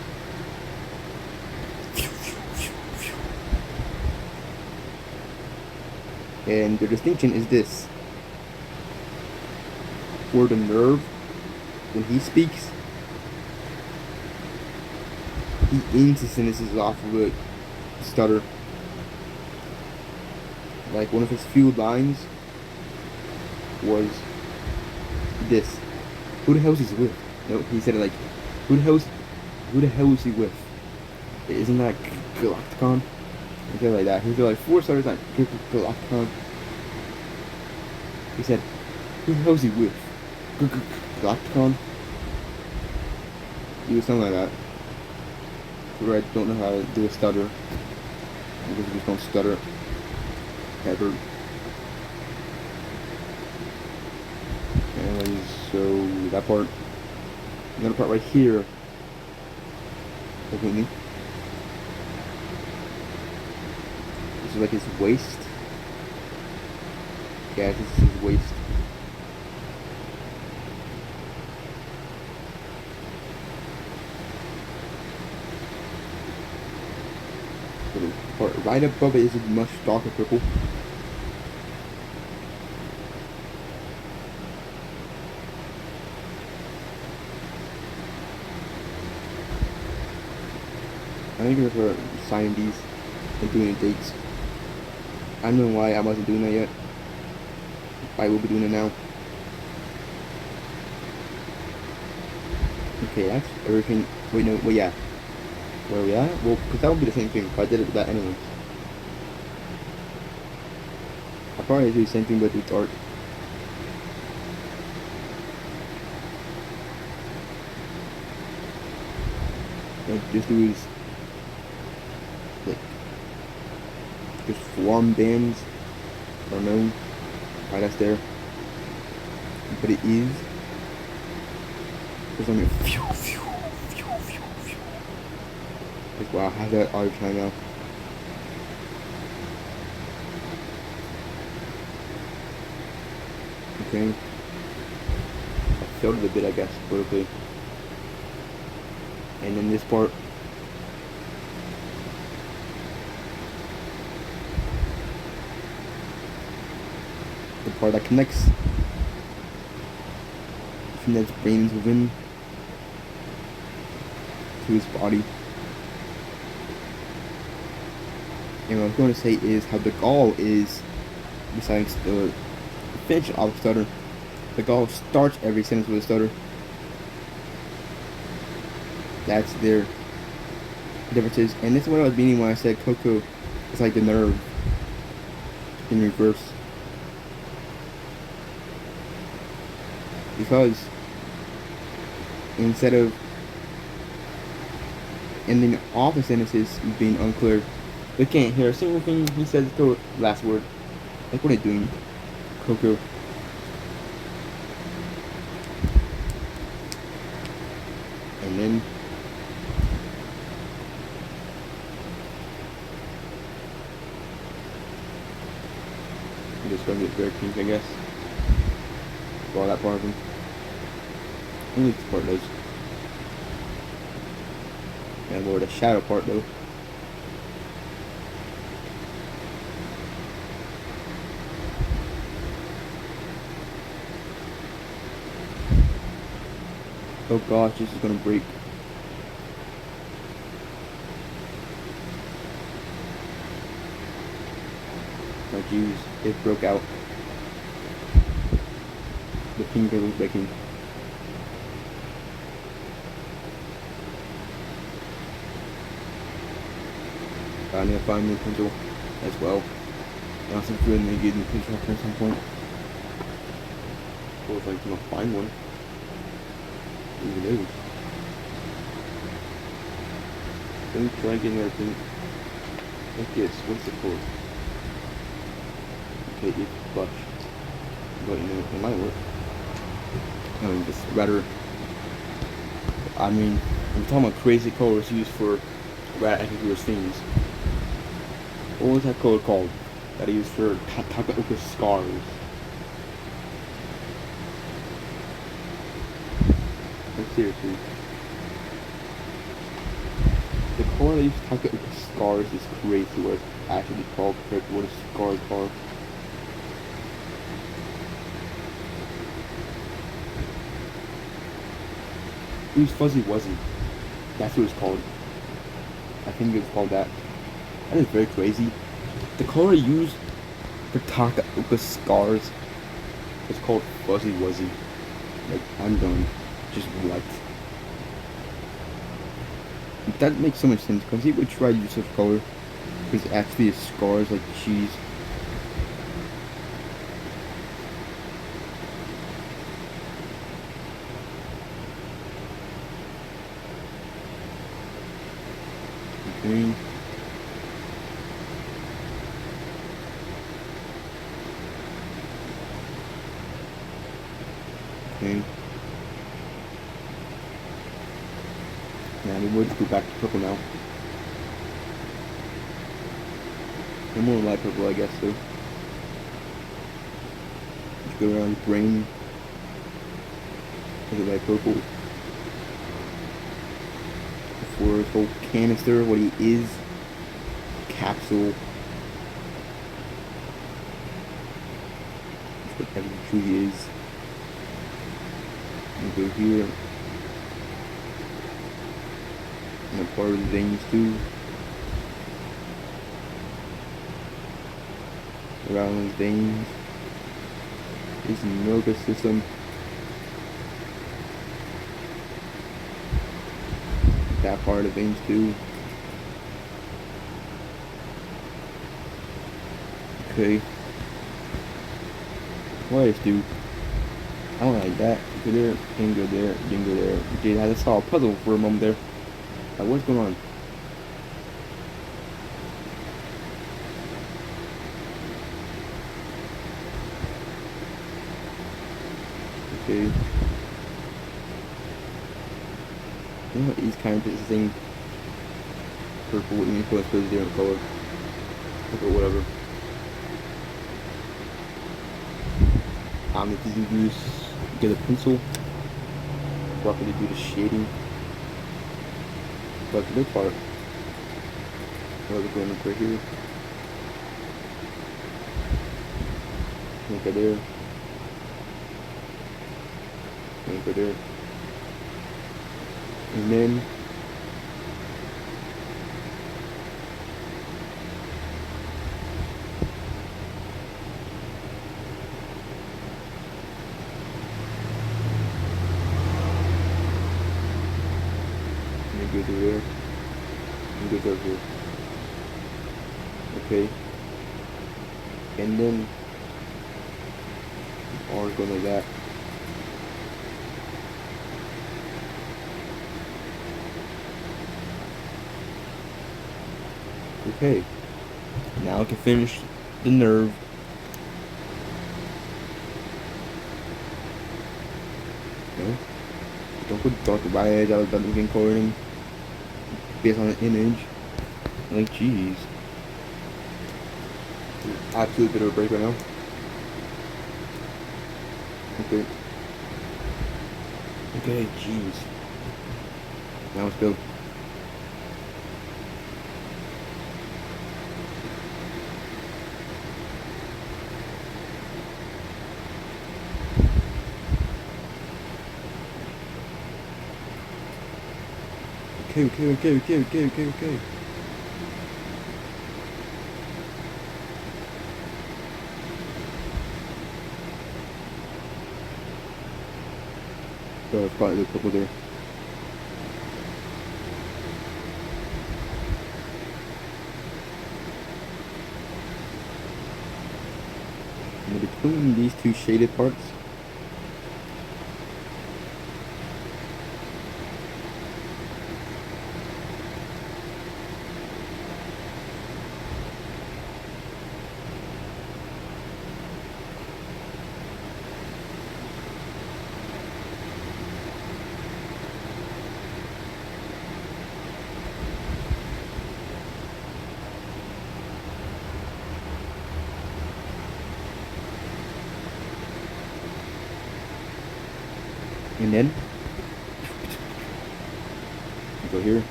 And the distinction is this. For the nerve, when he speaks, he aims his sentences off of a stutter. Like one of his few lines was this. Who the hell is he with? No, he said it like, who the hell is he with? Isn't that Galacticon? He said it like that. He said like 4 stutters like Galacticon. He said, who the hell is he with? Galacticon? He was something like that. Where I don't know how to do a stutter. I guess we just don't stutter. Ever. Anyways, so that part. Another part right here. Look at me. This is like his waist. Yeah, this is his waist. The part right above it is a much darker purple. I think it was for signing these and doing the dates. I don't know why I wasn't doing that yet. I will be doing it now. Okay, that's everything. Wait, no, well, yeah. Where are we at? Well, because that would be the same thing if I did it with that anyway. I'll probably do the same thing but with art. Like, just do is like just form bands. I don't know why that's there, but it is. Because I'm like, wow, I have that all the time now. Okay. I failed it a bit, I guess, but okay. And then this part. The part that connects from his brains within to his body. And what I was going to say is how the Gaul is, besides the finish of a stutter, the Gaul starts every sentence with a stutter. That's their differences. And this is what I was meaning when I said Coco is like the nerve in reverse. because instead of ending all the sentences being unclear, they can't hear a single thing he says the last word. Like, what are you doing, Coco? And then I'm just gonna get very pink, I guess. For all that part of him. Only this part does. And more the shadow part though. Oh gosh, this is gonna break. Oh jeez, it broke out. The finger was breaking. I need to find a new pencil as well. I also feel like getting a pencil at some point. Or if I can find one. Who knows? Let me try getting everything. Like this, what's it called? Okay, it's flush. But you know, it might work. I mean, it's rather. I mean, I'm talking about crazy colors used for rather ambiguous things. What was that color called? That I used for Takaoka scars. Like, seriously. The color that I used to Takaoka scars is crazy what it's actually called compared to what a scars are. It was Fuzzy Wuzzy. That's what it's called. I think it's called that. That is very crazy. The color I use for Takaoka scars is called Fuzzy Wuzzy. Like, I'm done. Just what? That makes so much sense because he would try to use such color because actually his scars like cheese. Okay. Okay. Yeah, we would go back to purple now. And more light purple, I guess, too. Just go around his brain. Look at light purple. For his whole canister, what he is. Capsule. That's what everything truly is. And go here. And a part of the veins too. Around his veins. His nervous system. That part of the veins too. Okay. What is dude? I don't like that. Go there, didn't go there, didn't go there. Dude, I just saw a puzzle for a moment there. Like, what's going on? Okay. You know what? He's kind of this thing. Purple, what you mean, supposed to be a different color. Okay, whatever. I'm going to use get a pencil. Properly do the shading. But the big part, we're going up right here. Look at there. Look at there. And then go through there and go through here. Okay. And then R going like that. Okay. Now I can finish the nerve. No. Don't put dark red out of the recording based on an image. Like, jeez. Absolute bit of a break right now. Okay. Okay, jeez. Now let's go. Okay. So I've got a couple there. And between these two shaded parts, and then go here.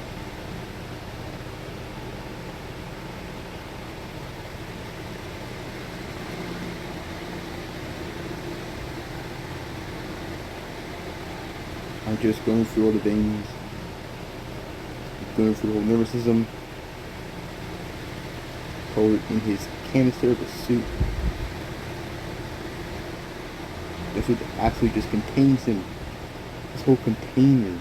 I'm just going through all the veins, going through the whole nervous system, covered in his canister of a suit. The suit absolutely just contains him. This whole container.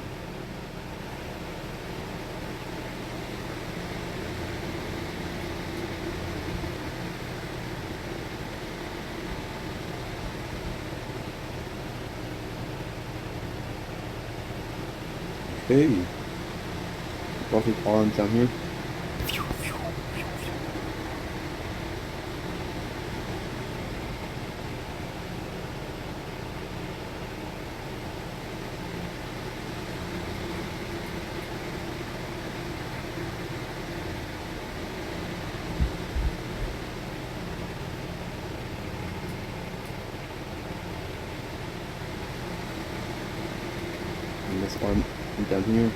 Okay. Cross his arms down here. And this arm down here.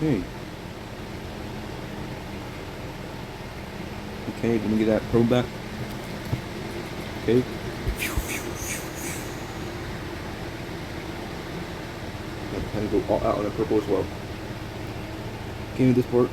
Okay. Okay, let me get that probe back. Okay. I'm trying to go all out on the purple as well. Okay, with this part.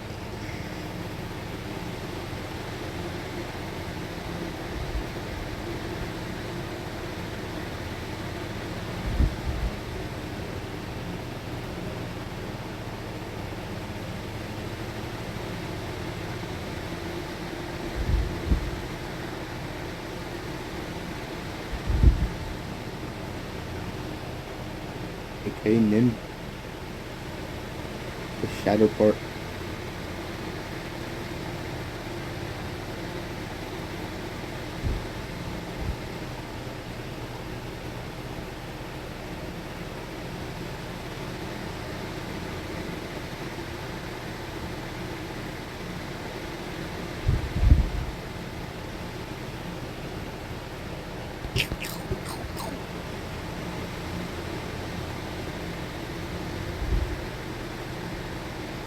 Okay, and then the shadow part.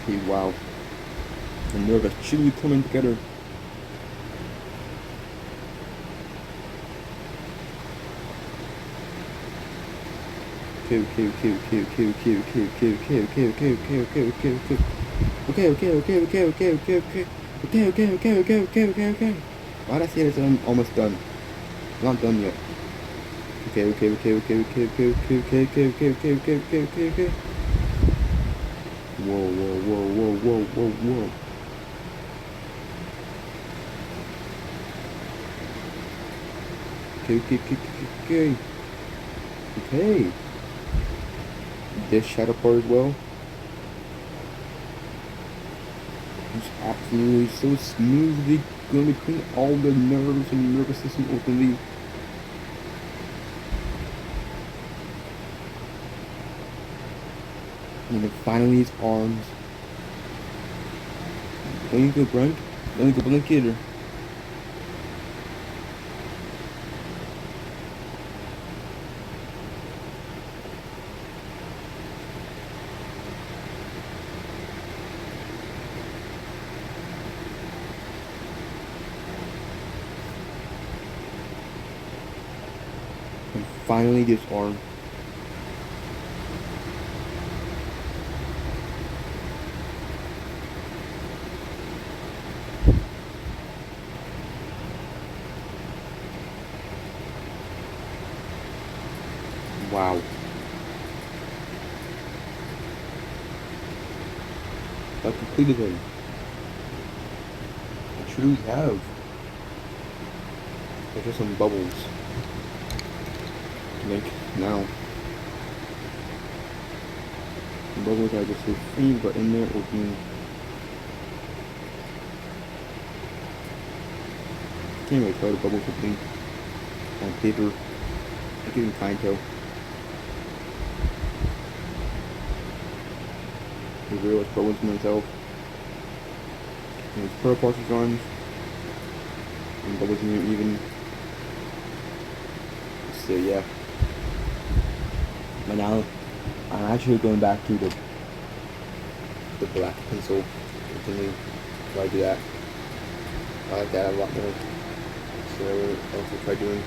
Okay, wow. The nerve is truly coming together. Okay. Okay. Why did I say this? I'm almost done. I'm not done yet. Okay. Whoa. Okay. This shadow part as well. It's absolutely so smoothly going between all the nerves and nervous system openly. And then finally his arms. Don't you go blink? Don't you go blink either. And finally this arm. Wow. I completed him. I truly have. There's just some bubbles to make now. The bubbles are just so faint, but in there opening. Can't really tell the bubbles opening on paper. I can even kind of tell. The real bubbles in themselves. And it's pearl parts of arms. And bubbles in here even. So yeah. But now I'm actually going back to the black pencil. Continue. Try to do that. I like that a lot more. So I will also try doing.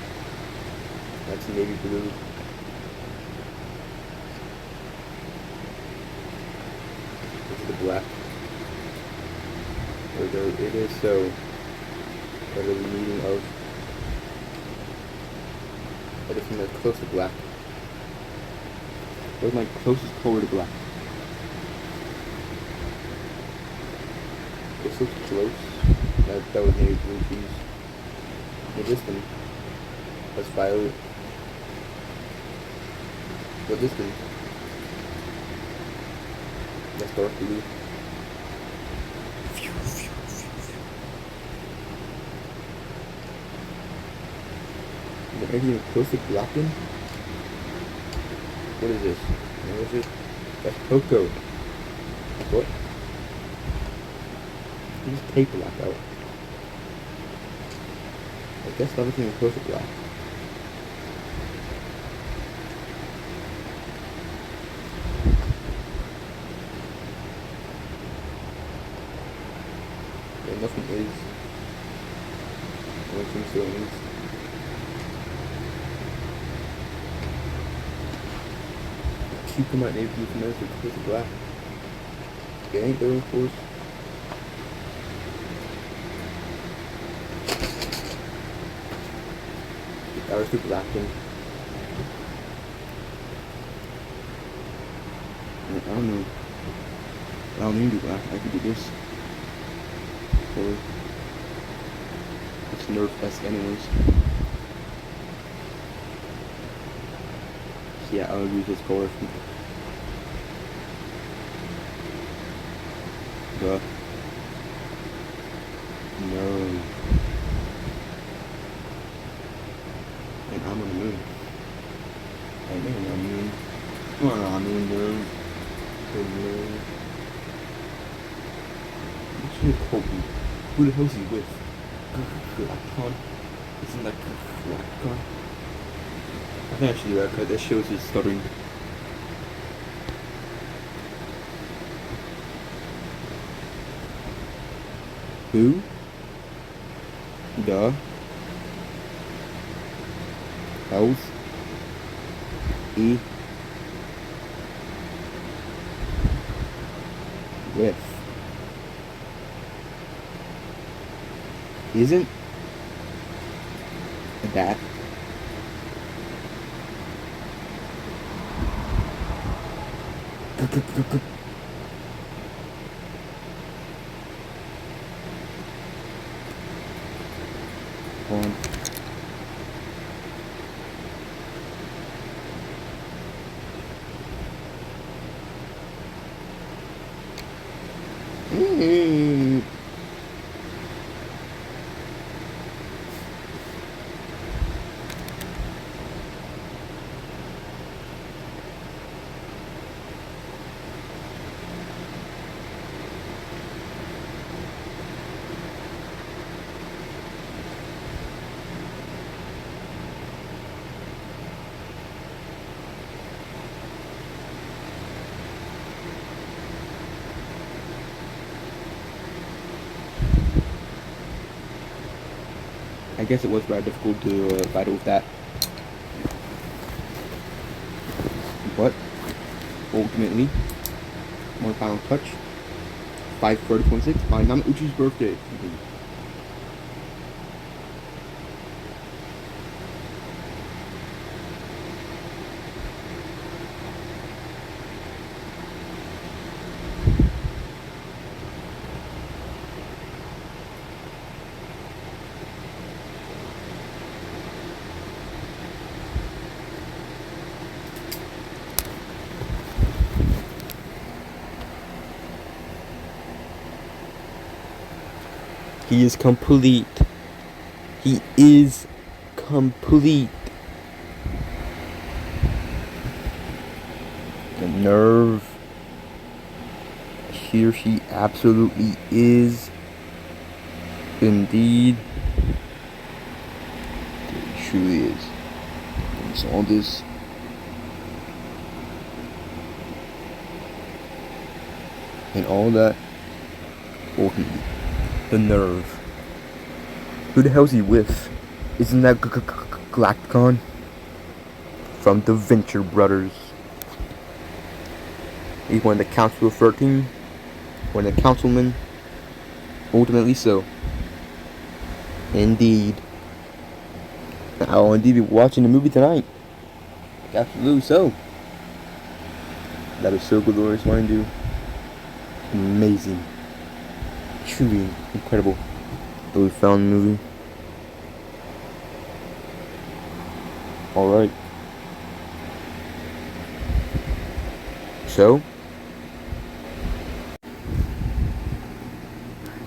That's navy blue. This is the black. It is so. What are we needing of? That is from the close to black. Where's my closest color to black? This looks close. That was navy blue cheese. The distance. That's violet. The distance. That's dark blue. Is there anything close to black in? What is this? What is it? That's cocoa. What? You just take black out. I guess everything is close to black. Yeah, nothing is. I don't think so at least. Cucumber navy blue from those are close to black. It ain't there, of course. That was too black then. I don't know. I don't need to do black. I could do this. Or it's Nerf-esque anyways. So yeah, I'll use this color from the no. And I'm on the moon. I know I'm on the moon. Come on, moon. The moon. What's your Kobe? Who the hell's he with? Glacon? Isn't that Glacon? I think I should do that because that shows his stuttering. Who? The hell's he with? isn't that. Hold on. I guess it was very difficult to battle with that. But ultimately, one final touch, 5/30/26 by Yamauchi's birthday. He is complete. He is complete. The nerve. Here she absolutely is. Indeed. It truly is. It's all this. And all that. Ultimately. The nerve. Who the hell's he with? Isn't that Galacticon? From the Venture Brothers. He's one of the Council of 13. One of the councilmen. Ultimately so. Indeed. I'll indeed be watching the movie tonight. Absolutely so. That is so glorious, mind you. Amazing. Truly incredible that we found the movie. Alright. So,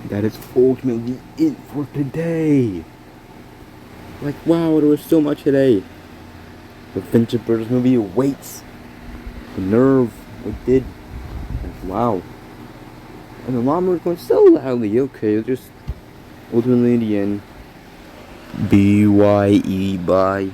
that is ultimately it for today. Like, wow, there was so much today. The Venture Brothers movie awaits. The nerve, it did. Wow. And the llama was going so loudly. Okay, just ultimately the end. BYE, bye.